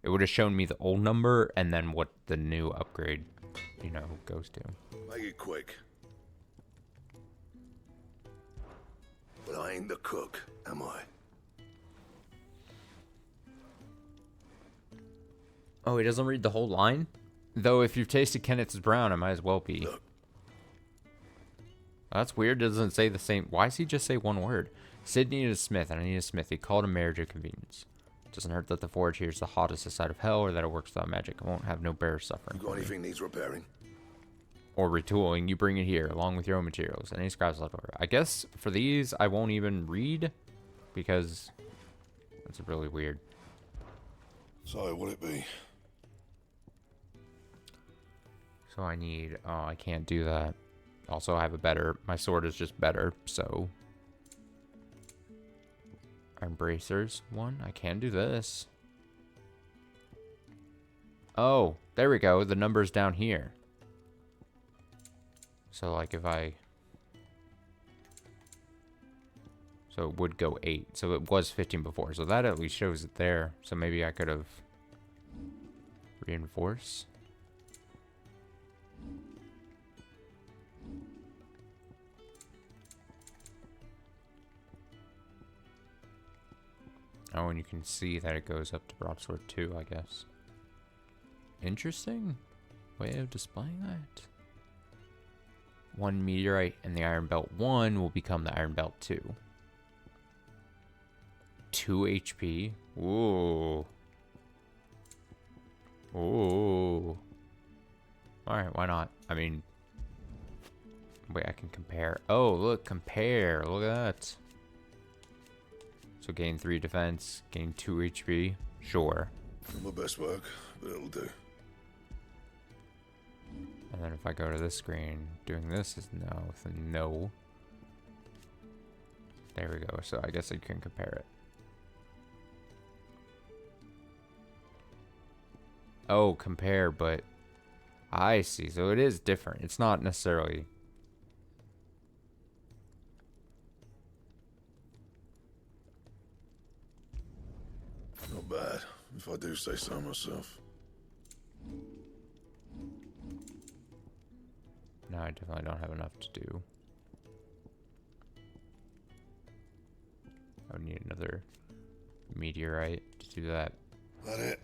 It would have shown me the old number and then what the new upgrade, you know, goes to. Make it quick. But I ain't the cook, am I? Oh, he doesn't read the whole line? Though if you've tasted Kenneth's brown, it might as well be. Look. That's weird. It doesn't say the same. Why does he just say one word? Sid needed a smith, and I need a smith. He called a marriage of convenience. It doesn't hurt that the forge here is the hottest side of hell, or that it works without magic. I won't have no bear suffering. You got anything needs repairing? Or retooling. You bring it here, along with your own materials. Any scraps left over. I guess for these, I won't even read, because that's really weird. So, what'll it be? So I need... Oh, I can't do that. Also, I have a better... My sword is just better, so... Iron bracers. One. I can do this. Oh, there we go. The number's down here. So, like, if I... So it would go 8. So it was 15 before. So that at least shows it there. So maybe I could have... Reinforce. Oh, and you can see that it goes up to broadsword 2, I guess. Interesting way of displaying that. 1 meteorite and the iron belt 1 will become the iron belt 2. 2 HP. Ooh. Ooh. Alright, why not? I mean... Wait, I can compare. Oh, look, compare. Look at that. So gain 3 defense, gain 2 HP. Sure. Not my best work, but it'll do. And then if I go to this screen, doing this is no, then no. There we go. So I guess I can compare it. Oh, compare, but I see. So it is different. It's not necessarily... Not bad, if I do say so myself. No, I definitely don't have enough to do. I would need another meteorite to do that. That it?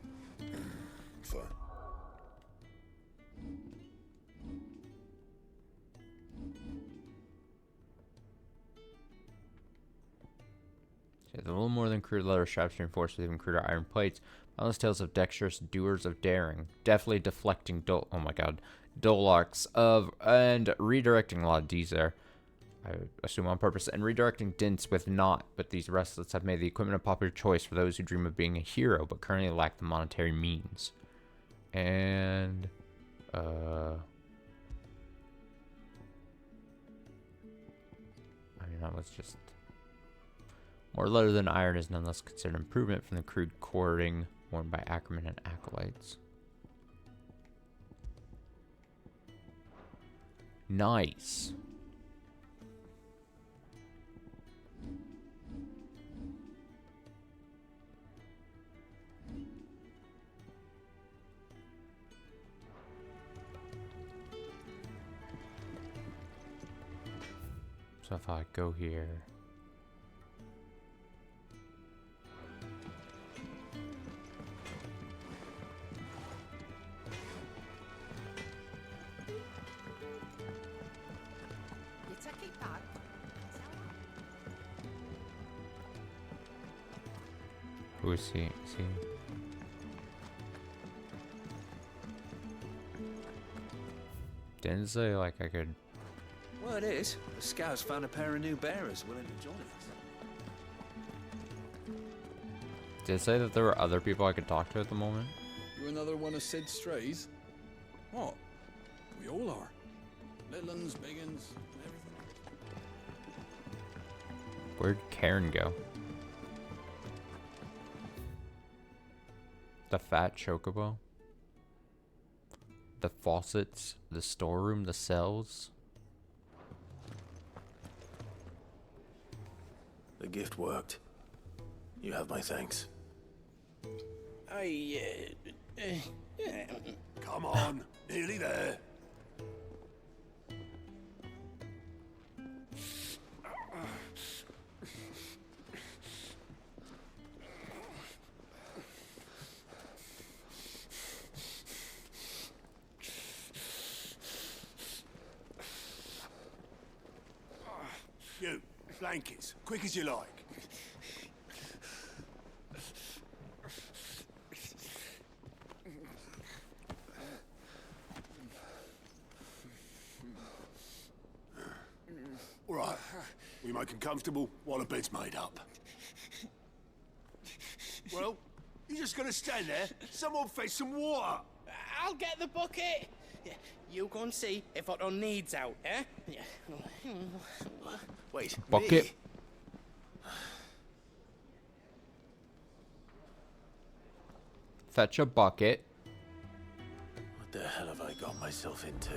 Fine. A little more than crude leather straps reinforced with even cruder iron plates. Boundless tales of dexterous doers of daring. Definitely deflecting oh my god. Dollarks of and redirecting a lot of D's there. I assume on purpose. And redirecting dints with not, but these restlets have made the equipment a popular choice for those who dream of being a hero, but currently lack the monetary means. And I mean, that was just... More leather than iron is nonetheless considered improvement from the crude cording worn by Ackerman and acolytes. Nice. So if I go here... Who is he? Is he? Didn't say like I could. Well, it is. The scouts found a pair of new bearers willing to join us. Did it say that there were other people I could talk to at the moment? You another one of Sid's strays? What? We all are. Little uns, big uns, everything. Where'd Karen go? The fat chocobo? The faucets? The storeroom? The cells? The gift worked. You have my thanks. Come on, nearly there. You, blankets, quick as you like. All right, we make them comfortable while the bed's made up. Well, you just gonna stand there? Someone fetch some water. I'll get the bucket. You go and see if Otto needs out, eh? Wait, Bucket? me? Fetch a bucket. What the hell have I got myself into?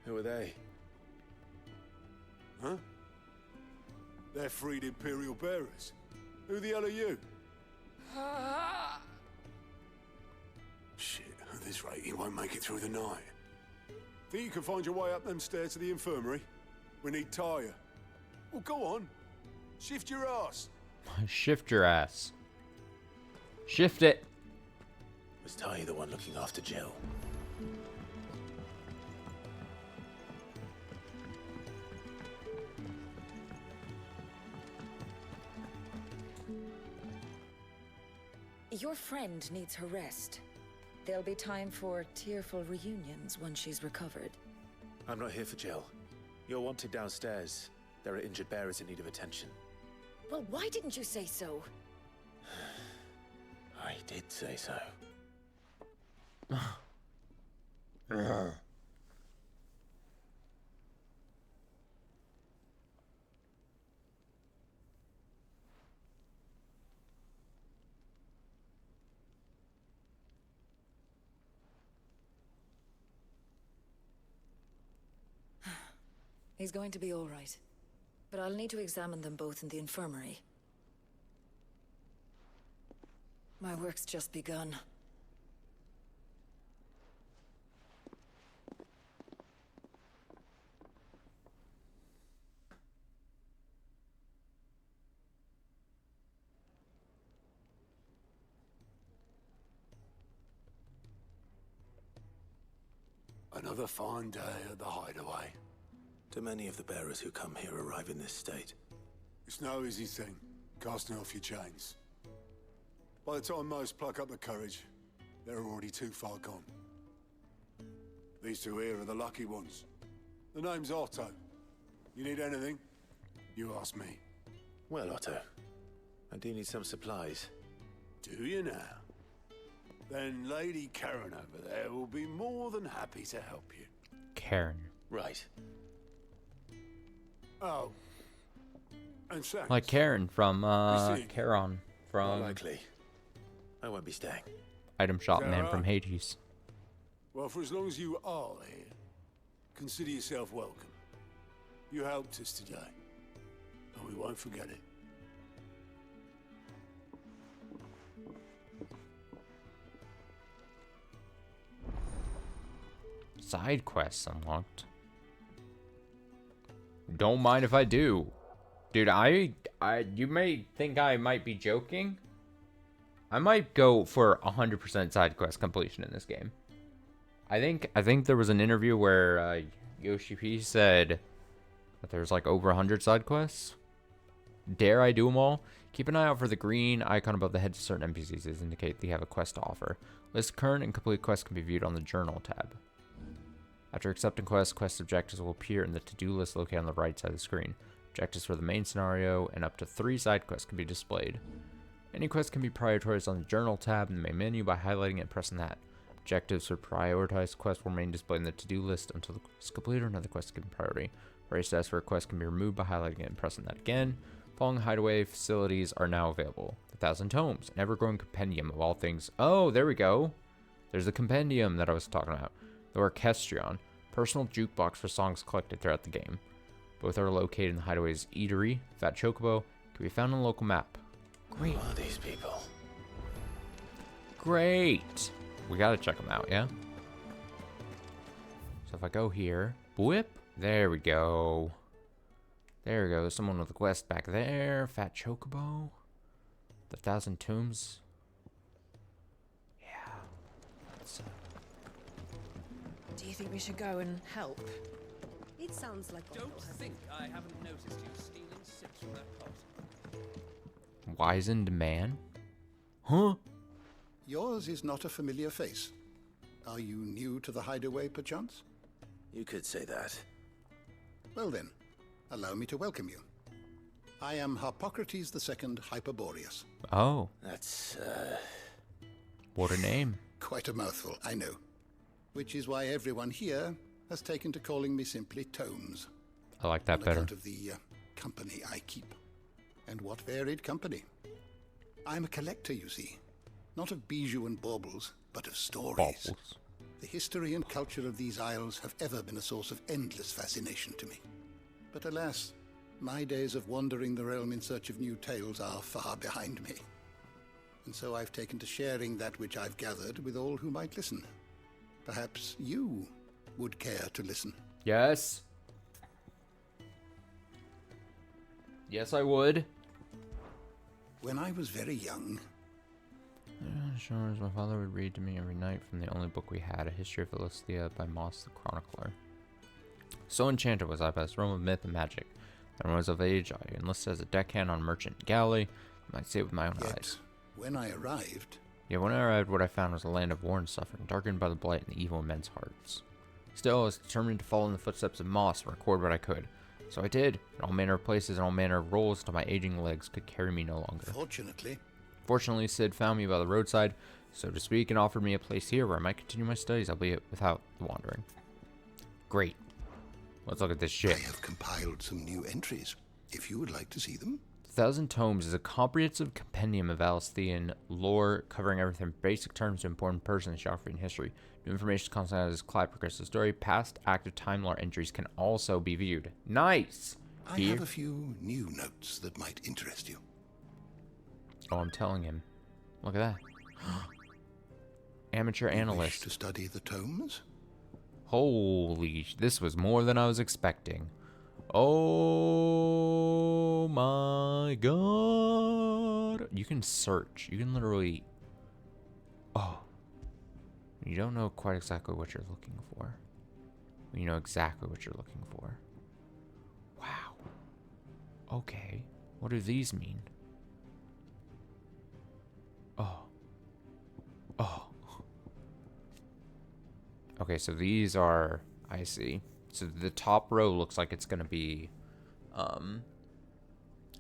Who are they? Huh? They're freed Imperial bearers. Who the hell are you? Shit, at this rate, he won't make it through the night. Think you can find your way up them stairs to the infirmary? We need Tyre. Well, go on. Shift your ass. Shift your ass. Shift it. Was Tyre the one looking after Jill? Your friend needs her rest. There'll be time for tearful reunions once she's recovered. I'm not here for Jill. You're wanted downstairs. There are injured bearers in need of attention. Well, why didn't you say so? I did say so. He's going to be all right. But I'll need to examine them both in the infirmary. My work's just begun. Another fine day at the Hideaway. Do many of the bearers who come here arrive in this state? It's no easy thing, casting off your chains. By the time most pluck up the courage, they're already too far gone. These two here are the lucky ones. The name's Otto. You need anything? You ask me. Well, Otto, I do need some supplies. Do you now? Then Lady Karen over there will be more than happy to help you. Karen. Right. Oh. And thanks. Like Karen from, Proceed. Charon from... Not likely. I won't be staying. Item Shop Is that Man right? from Hades. Well, for as long as you are here, consider yourself welcome. You helped us today, and we won't forget it. Side quests unlocked. Don't mind if I do. Dude, you may think I might be joking. I might go for 100% side quest completion in this game. I think there was an interview where Yoshi P said that there's like over 100 side quests. Dare I do them all? Keep an eye out for the green icon above the heads of certain NPCs to indicate they have a quest to offer. List current and complete quests can be viewed on the Journal tab. After accepting quests, quest objectives will appear in the to-do list located on the right side of the screen. Objectives for the main scenario and up to 3 side quests can be displayed. Any quest can be prioritized on the Journal tab in the main menu by highlighting it and pressing that. Objectives for prioritized quests will remain displayed in the to-do list until the quest is completed or another quest is given priority. Race status for a quest can be removed by highlighting it and pressing that again. Following Hideaway facilities are now available. The 1,000 Tomes, an ever-growing compendium of all things. Oh, there we go. There's the compendium that I was talking about. The Orchestrion, personal jukebox for songs collected throughout the game. Both are located in the Hideaway's Eatery. Fat Chocobo can be found on the local map. Great. Who are these people? Great. We gotta check them out, yeah? So if I go here, whip, there we go. There we go. There's someone with a quest back there. Fat Chocobo. The 1,000 Tombs. Yeah. Let's, Do you think we should go and help? It sounds like Don't think I haven't noticed you stealing sips from that pot. wizened man? Huh? Yours is not a familiar face. Are you new to the Hideaway, perchance? You could say that. Well then, allow me to welcome you. I am Harpocrates II Hyperboreus. Oh. That's, What a name. quite a mouthful, I know. Which is why everyone here has taken to calling me simply Tomes. I like that on better. account of the company I keep. And what varied company. I'm a collector, you see. Not of bijou and baubles, but of stories. Baubles. The history and culture of these isles have ever been a source of endless fascination to me. But alas, my days of wandering the realm in search of new tales are far behind me. And so I've taken to sharing that which I've gathered with all who might listen. Perhaps you would care to listen. Yes. Yes, I would. When I was very young, Sure, as my father would read to me every night from the only book we had, A History of Philistia by Moss the Chronicler. So enchanted was I by this realm of myth and magic, that when I was of age, I enlisted as a deckhand on a merchant galley, I might see it with my own eyes. when I arrived, Yet when I arrived, what I found was a land of war and suffering, darkened by the blight and the evil in men's hearts. Still, I was determined to follow in the footsteps of Moss and record what I could. So I did, in all manner of places and all manner of roles, till my aging legs could carry me no longer. Fortunately, Sid found me by the roadside, so to speak, and offered me a place here where I might continue my studies, albeit without the wandering. Great. Let's look at this shit. I have compiled some new entries, if you would like to see them. 1,000 Tomes is a comprehensive compendium of Alcestean lore covering everything from basic terms to important persons, geography, and history. New information constantly as Clive progresses the story. Past active time lore entries can also be viewed. Nice! I have a few new notes that might interest you. Oh, I'm telling him. Look at that. Amateur Wish analyst. to study the tomes? Holy, this was more than I was expecting. Oh my god. You can search. You can literally... Oh. You don't know quite exactly what you're looking for. You know exactly what you're looking for. Wow. Okay. What do these mean? Oh. Oh. Okay, so these are... I see. So the top row looks like it's going to be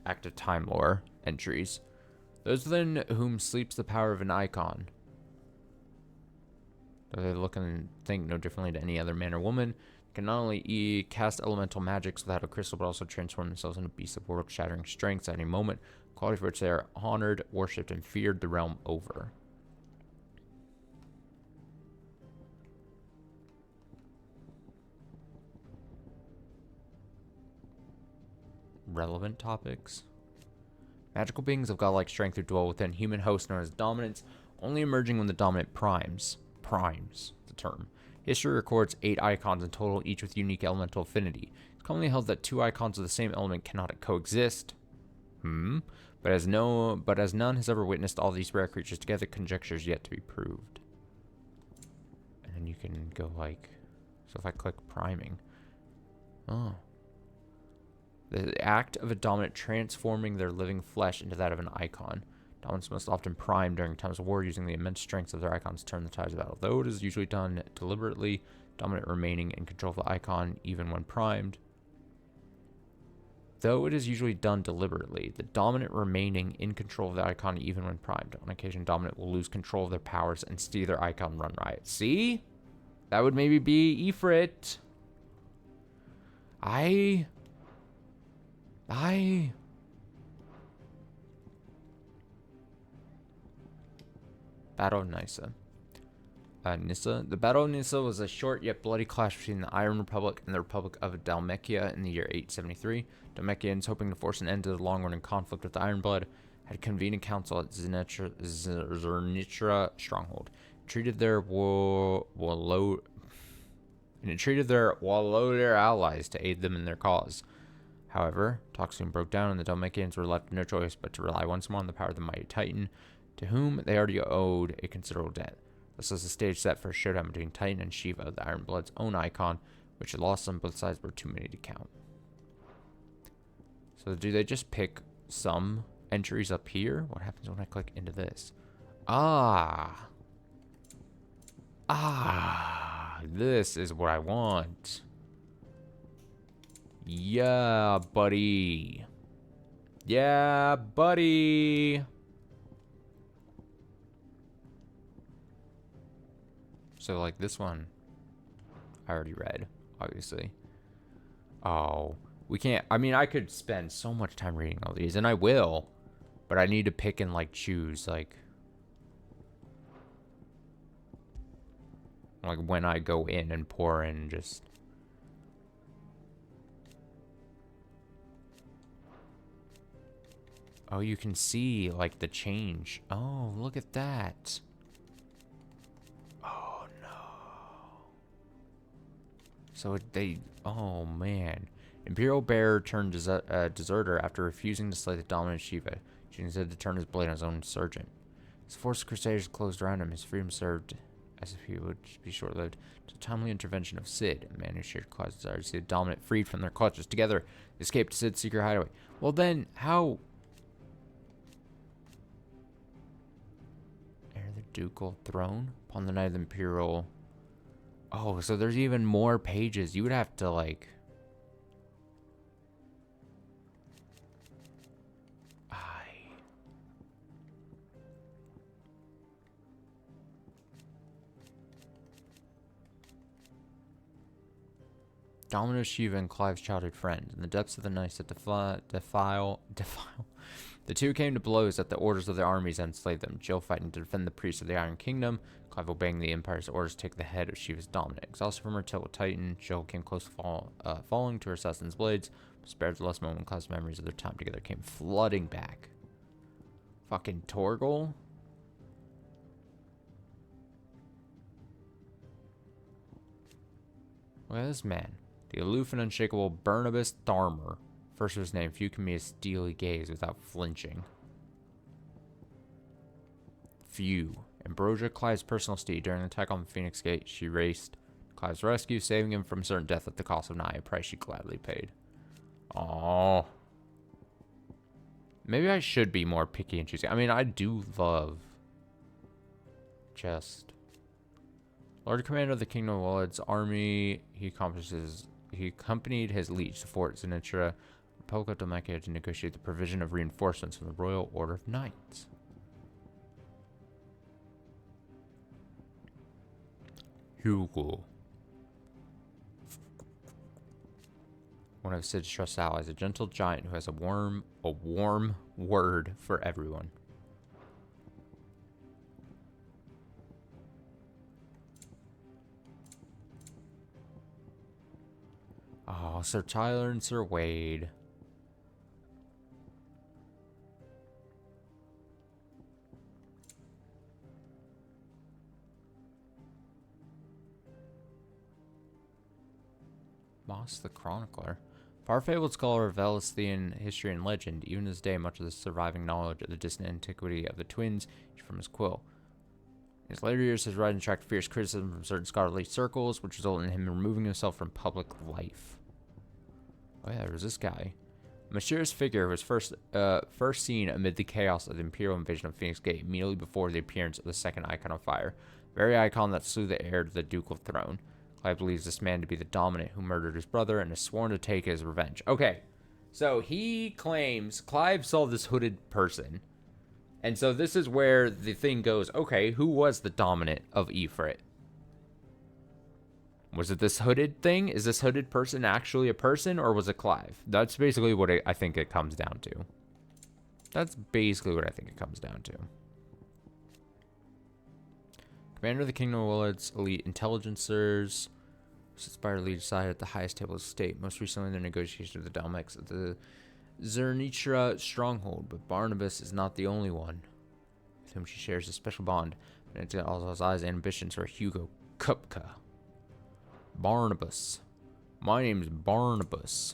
active time lore entries. Those within whom sleeps the power of an icon. Though they look and think no differently to any other man or woman, can not only cast elemental magics without a crystal, but also transform themselves into beasts of world-shattering strengths at any moment, quality for which they are honored, worshipped, and feared the realm over. Relevant topics. Magical beings of godlike strength who dwell within human hosts known as dominants, only emerging when the dominant primes. Primes, the term. History records 8 icons in total, each with unique elemental affinity. It's commonly held that 2 icons of the same element cannot coexist. But as none has ever witnessed all these rare creatures together, conjecture is yet to be proved. And then you can go like... So if I click priming... Oh. The act of a dominant transforming their living flesh into that of an icon. Dominants most often prime during times of war, using the immense strengths of their icons to turn the tides of battle. Though it is usually done deliberately, dominant remaining in control of the icon even when primed. Though it is usually done deliberately, the dominant remaining in control of the icon even when primed. On occasion, dominant will lose control of their powers and see their icon run riot. See? That would maybe be Ifrit. Battle of Nyssa. Nyssa. The Battle of Nyssa was a short yet bloody clash between the Iron Republic and the Republic of Dalmatia in the year 873. Dalmatians, hoping to force an end to the long-running conflict with the Ironblood, had convened a council at Zernitra stronghold. Treated their Walloder allies to aid them in their cause. However, talks soon broke down, and the Dalmatians were left with no choice but to rely once more on the power of the mighty Titan, to whom they already owed a considerable debt. This was the stage set for a showdown between Titan and Shiva, the Ironblood's own icon, which the losses on both sides were too many to count. So do they just pick some entries up here? What happens when I click into this? This is what I want. Yeah, buddy. Yeah, buddy. So, like, this one, I already read, obviously. Oh, we can't, I mean, I could spend so much time reading all these, and I will, but I need to pick and, like, choose, like when I go in and pour in, just. Oh, you can see, like, the change. Oh, look at that. Oh, no. So oh, man. Imperial Bearer turned deserter after refusing to slay the dominant Shiva, choosing instead to turn his blade on his own insurgent. His force of crusaders closed around him. His freedom served as if he would be short-lived. To the timely intervention of Sid, a man who shared Clive's desire to see the dominant freed from their clutches. Together, they escaped to Sid's secret hideaway. Well, then, how? Heir the ducal throne upon the night of the imperial. Oh, so there's even more pages. You would have to, like. Domino Shiva and Clive's childhood friend. In the depths of the night that defile. The two came to blows at the orders of their armies and enslaved them. Jill fighting to defend the priests of the Iron Kingdom, Clive obeying the Empire's orders to take the head of Shiva's dominant. Exhausted from her tilt with Titan, Jill came close to falling to her assassin's blades, but spared the last moment when Clive's memories of their time together came flooding back. Fucking Torgal? Look at this man. The aloof and unshakable Barnabas Tharmer. First of his name, few can meet his steely gaze without flinching. Few. Ambrosia, Clive's personal steed. During the attack on the Phoenix Gate, she raced Clive's rescue, saving him from certain death at the cost of nigh a price she gladly paid. Aww. Maybe I should be more picky and choosy. I mean, I do love just Lord Commander of the Kingdom of Wood's army. He accompanied his liege to Fort Zenitra, Republic of Dalmatia, to negotiate the provision of reinforcements from the Royal Order of Knights. Hugo. One of Sid's trusted allies, a gentle giant who has a warm word for everyone. Oh, Sir Tyler and Sir Wade. Moss the Chronicler. Far-fabled scholar of Velestian history and legend, even to this day much of the surviving knowledge of the distant antiquity of the twins is from his quill. In his later years, his writing attracted fierce criticism from certain scholarly circles, which resulted in him removing himself from public life. Oh yeah, there was this guy. A mysterious figure was first seen amid the chaos of the Imperial invasion of Phoenix Gate immediately before the appearance of the second Icon of Fire, the very icon that slew the heir to the ducal throne. Clive believes this man to be the Dominant who murdered his brother and is sworn to take his revenge. Okay, so he claims Clive saw this hooded person. And so this is where the thing goes, okay, who was the Dominant of Ifrit? Was it this hooded thing? Is this hooded person actually a person, or was it Clive? That's basically what I think it comes down to. That's basically what I think it comes down to. Commander of the Kingdom of Willard's elite intelligencers sits by our lead side at the highest table of state, most recently in their negotiation with the Dalmex at the Zernitra stronghold, but Barnabas is not the only one with whom she shares a special bond, and it's also his eyes and ambitions for Hugo Kupka. Barnabas. My name's Barnabas.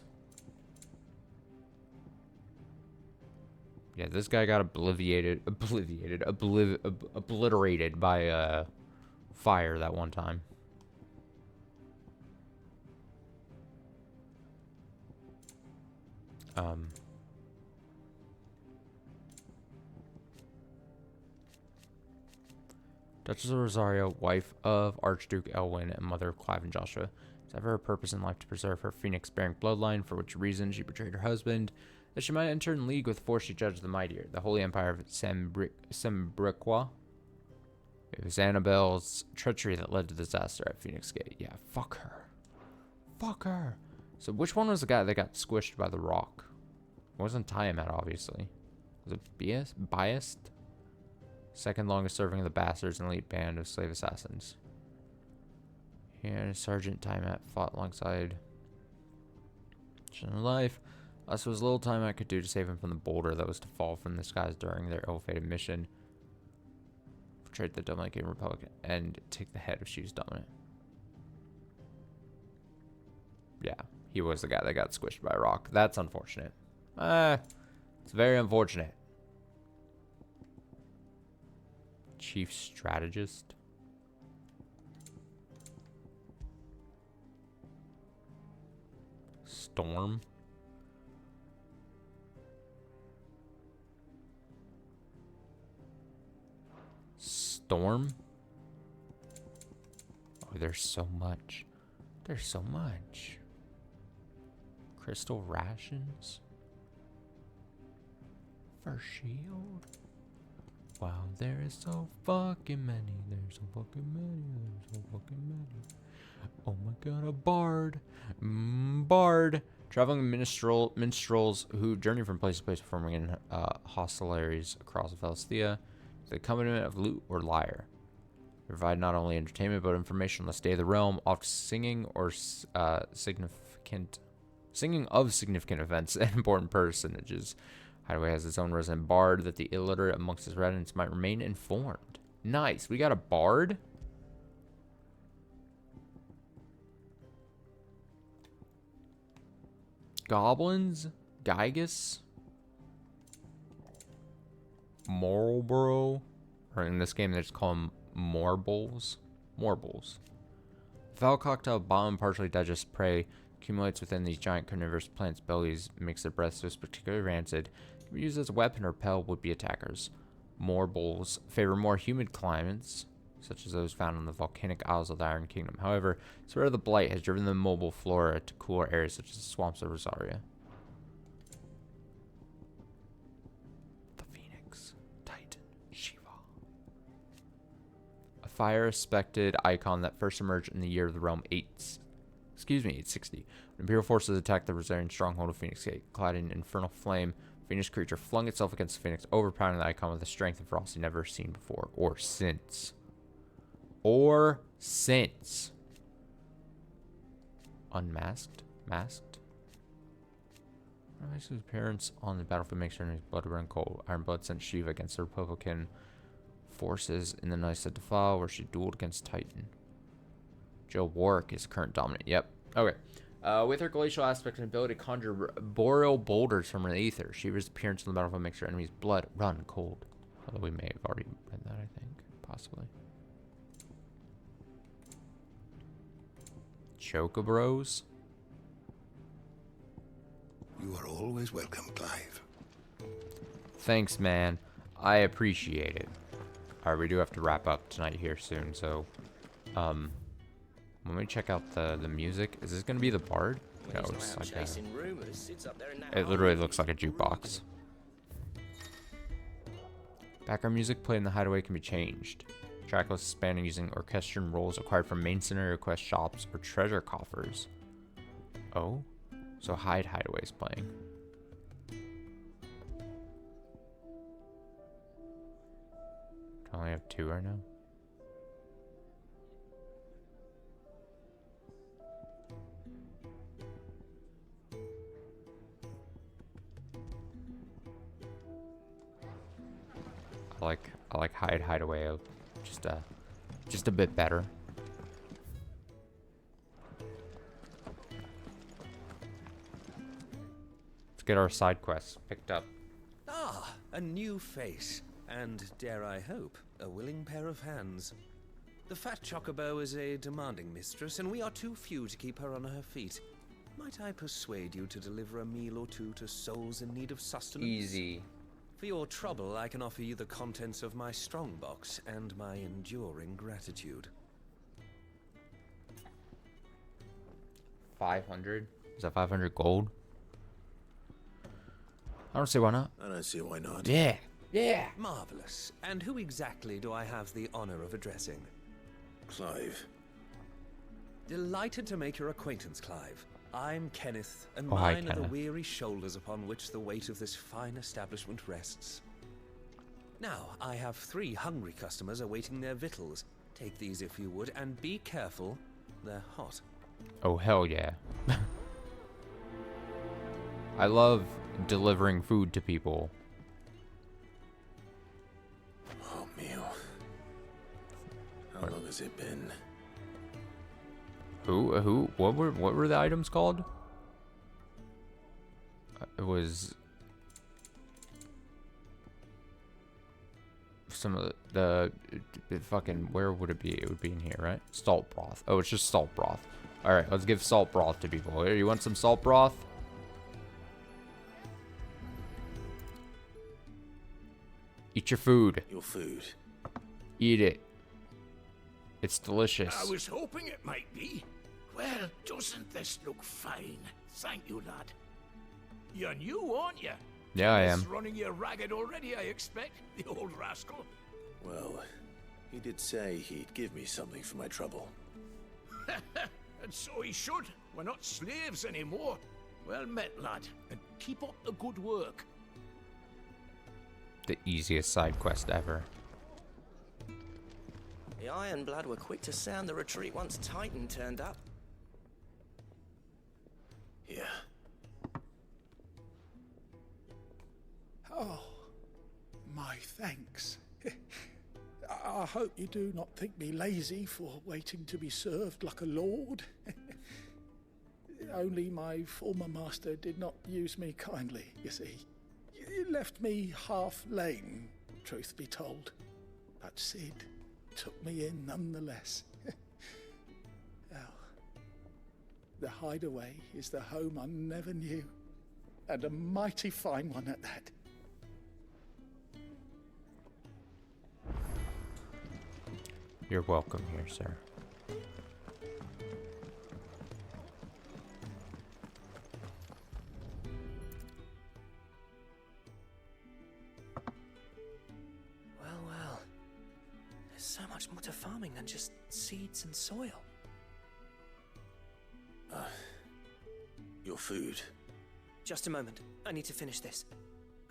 Yeah, this guy got obliterated by fire that one time. Duchess of Rosario, wife of Archduke Elwyn and mother of Clive and Joshua, it's ever her purpose in life to preserve her phoenix-bearing bloodline, for which reason she betrayed her husband, that she might enter in league with the force she judged the mightier, the Holy Empire of Sembriqua. It was Annabelle's treachery that led to disaster at Phoenix Gate. Yeah, fuck her. Fuck her. So which one was the guy that got squished by the rock? It wasn't Tiamat, obviously. Was it Biased? Second longest serving of the Bastards, an elite band of slave assassins. He and Sergeant Tiamat fought alongside in life. Thus was little Tiamat could do to save him from the boulder that was to fall from the skies during their ill-fated mission. Betrayed the Dominican Republic and take the head if she was dominant. Yeah, he was the guy that got squished by a rock. That's unfortunate. It's very unfortunate. Chief Strategist. Storm. Storm. Oh, there's so much. There's so much. Crystal rations. For shield. Wow, there is so fucking many. There's so fucking many. There's so fucking many. Oh my god, a bard. Bard. Traveling minstrels who journey from place to place performing in hostilities across Valisthea. The accompaniment of lute or lyre. They provide not only entertainment but information on the state of the realm, oft singing or singing of significant events and important personages. Hideaway has its own resident bard that the illiterate amongst his residents might remain informed. Nice. We got a bard. Goblins. Gygus. Marlborough. Or in this game, they just call them Morbles. Morbles. Foul cocktail bomb partially digests prey. Accumulates within these giant carnivorous plants' bellies. Makes their breath so particularly rancid. Can be used as a weapon or repel would-be attackers. Morbles favor more humid climates, such as those found on the volcanic isles of the Iron Kingdom. However, spread of the blight has driven the mobile flora to cooler areas such as the swamps of Rosaria. The Phoenix, Titan, Shiva. A fire-aspected icon that first emerged in the year of the realm 860. When Imperial forces attacked the Rosarian stronghold of Phoenix Gate, clad in infernal flame, the Phoenix creature flung itself against the Phoenix, overpowering the icon with a strength and ferocity never seen before or since. Unmasked? Masked? His appearance on the battlefield makes her enemy's blood run cold. Ironblood sent Shiva against the Republican forces in the Nice of Defile, where she dueled against Titan. Jill Warwick is current dominant. Yep. Okay. With her glacial aspect and ability to conjure boreal boulders from her ether, Shiva's appearance on the battlefield makes her enemy's blood run cold. Although we may have already read that, I think. Possibly. Chocobros. You are always welcome, Clive. Thanks, man. I appreciate it. Alright, we do have to wrap up tonight here soon, so... Let me check out the music. Is this gonna be the bard? No, it's like it literally looks like a jukebox. Background music played in the Hideaway can be changed. Track list expanding using orchestrion rolls acquired from main scenario quest shops or treasure coffers. Oh? So Hideaway's playing. I only have 2 right now. I like Hideaway just a bit better. Let's get our side quests picked up. Ah, a new face, and dare I hope, a willing pair of hands. The fat chocobo is a demanding mistress, and we are too few to keep her on her feet. Might I persuade you to deliver a meal or two to souls in need of sustenance? Easy. For your trouble, I can offer you the contents of my strongbox and my enduring gratitude. 500? Is that 500 gold? I don't see why not. I don't see why not. Yeah. Yeah. Marvelous. And who exactly do I have the honor of addressing? Clive. Delighted to make your acquaintance, Clive. I'm Kenneth, and Oh, hi, mine are the Kenneth. weary shoulders upon which the weight of this fine establishment rests. Now, I have 3 hungry customers awaiting their victuals. Take these if you would, and be careful, they're hot. Oh, hell yeah. I love delivering food to people. Oh, meal. How long has it been? Who? What were the items called? It was some of the fucking, where would it be? It would be in here, right? Salt broth. Oh, it's just salt broth. All right, let's give salt broth to people. Here, you want some salt broth? Eat your food. Your food. Eat it. It's delicious. I was hoping it might be. Well, doesn't this look fine? Thank you, lad. You're new, aren't you? Yeah, I am. He's running you ragged already, I expect, the old rascal. Well, he did say he'd give me something for my trouble. And so he should. We're not slaves anymore. Well met, lad, and keep up the good work. The easiest side quest ever. The Ironblood were quick to sound the retreat once Titan turned up. Yeah. Oh, my thanks. I hope you do not think me lazy for waiting to be served like a lord. Only my former master did not use me kindly, you see. He left me half lame, truth be told. But Sid took me in nonetheless. Well, the Hideaway is the home I never knew, and a mighty fine one at that. You're welcome here, sir. Well. There's so much more to farming than just seeds and soil. Your food. Just a moment. I need to finish this.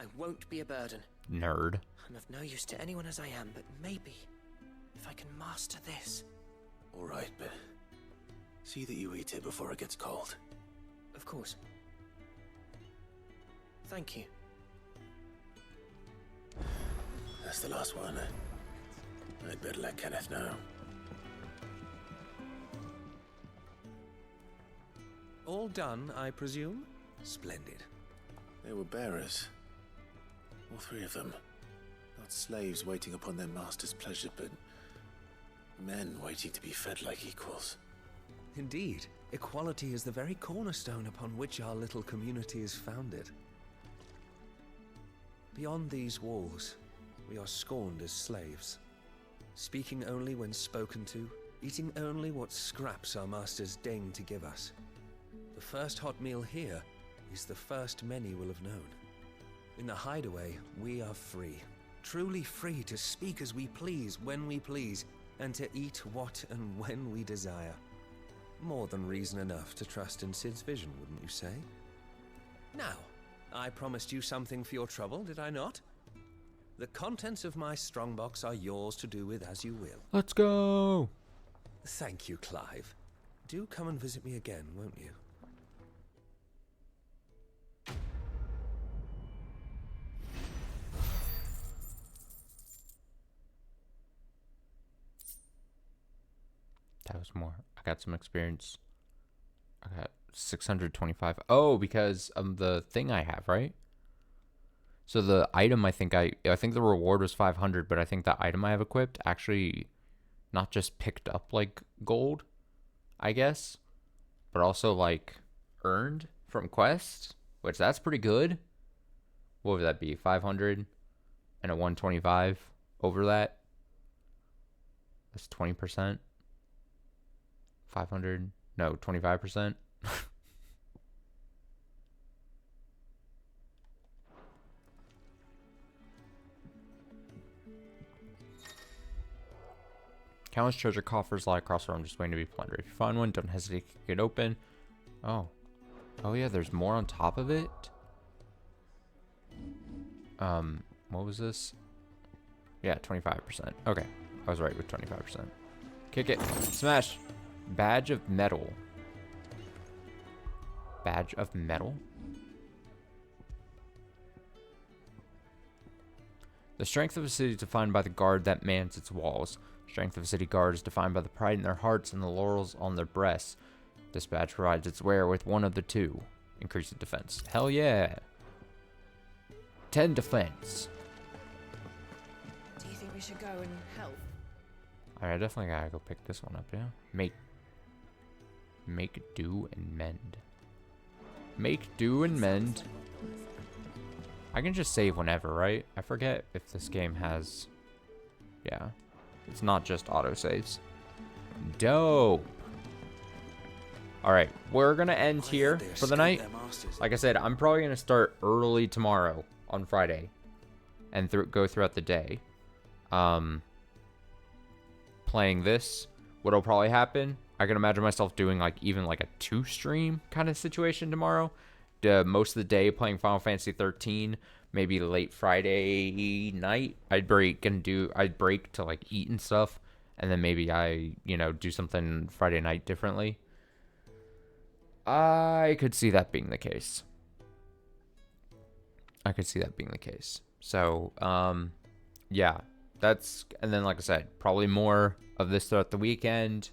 I won't be a burden. Nerd. I'm of no use to anyone as I am, but maybe if I can master this. All right, but see that you eat it before it gets cold. Of course. Thank you. That's the last one. I'd better let Kenneth know. All done, I presume? Splendid. They were bearers. All 3 of them. Not slaves waiting upon their master's pleasure, but men waiting to be fed like equals. Indeed, equality is the very cornerstone upon which our little community is founded. Beyond these walls, we are scorned as slaves, speaking only when spoken to, eating only what scraps our masters deign to give us. The first hot meal here is the first many will have known. In the Hideaway, we are free, truly free to speak as we please, when we please, and to eat what and when we desire. More than reason enough to trust in Sid's vision, wouldn't you say? Now, I promised you something for your trouble, did I not? The contents of my strongbox are yours to do with as you will. Let's go! Thank you, Clive. Do come and visit me again, won't you? That was more. I got some experience. I got 625. Oh, because of the thing I have, right? So the item, I think the reward was 500, but I think the item I have equipped actually not just picked up like gold, I guess, but also like earned from quests, which that's pretty good. What would that be? 500 and a 125 over that. That's 20%. 500, no, 25%. Countless treasure coffers lie across the room, just waiting to be plundered. If you find one, don't hesitate to kick it open. Oh. Oh yeah, there's more on top of it? What was this? Yeah, 25%. Okay, I was right with 25%. Kick it. Smash. Badge of metal. Badge of metal? The strength of a city is defined by the guard that mans its walls. Strength of a city guard is defined by the pride in their hearts and the laurels on their breasts. This badge provides its wearer with one of the two. Increased defense. Hell yeah. 10 defense. Do you think we should go and help? Alright, I definitely gotta go pick this one up, yeah? Make do and mend. Make do and mend. I can just save whenever, right? I forget if this game has... Yeah. It's not just autosaves. Dope. Alright, we're gonna end here for the night. Like I said, I'm probably gonna start early tomorrow on Friday. And go throughout the day. Playing this. What'll probably happen, I can imagine myself doing like even like a 2-stream kind of situation tomorrow. Most of the day playing Final Fantasy 13, maybe late Friday night. I'd break to like eat and stuff, and then maybe I, do something Friday night differently. I could see that being the case. So, yeah, and then like I said, probably more of this throughout the weekend.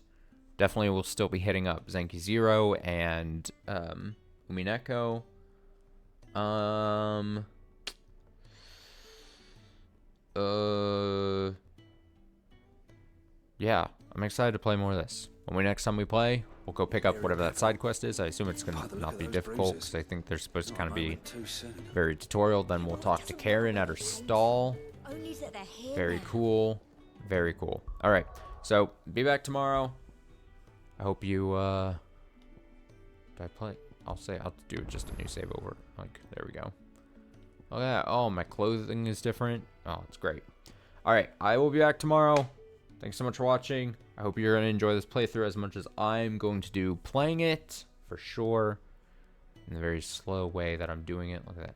Definitely will still be hitting up Zenki Zero and Umineko. Yeah, I'm excited to play more of this. Next time we play, we'll go pick up whatever that side quest is. I assume it's gonna not be difficult because I think they're supposed to kind of be very tutorial. Then we'll talk to Karen at her stall. Very cool. Very cool. All right, so be back tomorrow. I hope you, did I play? I'll do just a new save over. Like, there we go. Oh yeah, oh, my clothing is different. Oh, it's great. All right, I will be back tomorrow. Thanks so much for watching. I hope you're going to enjoy this playthrough as much as I'm going to do playing it, for sure. In the very slow way that I'm doing it. Look at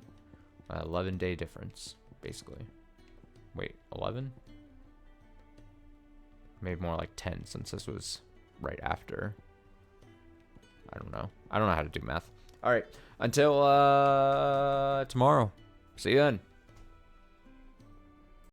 that. 11-day difference, basically. Wait, 11? Maybe more like 10 since this was right after. I don't know. I don't know how to do math. All right. Until tomorrow. See you then.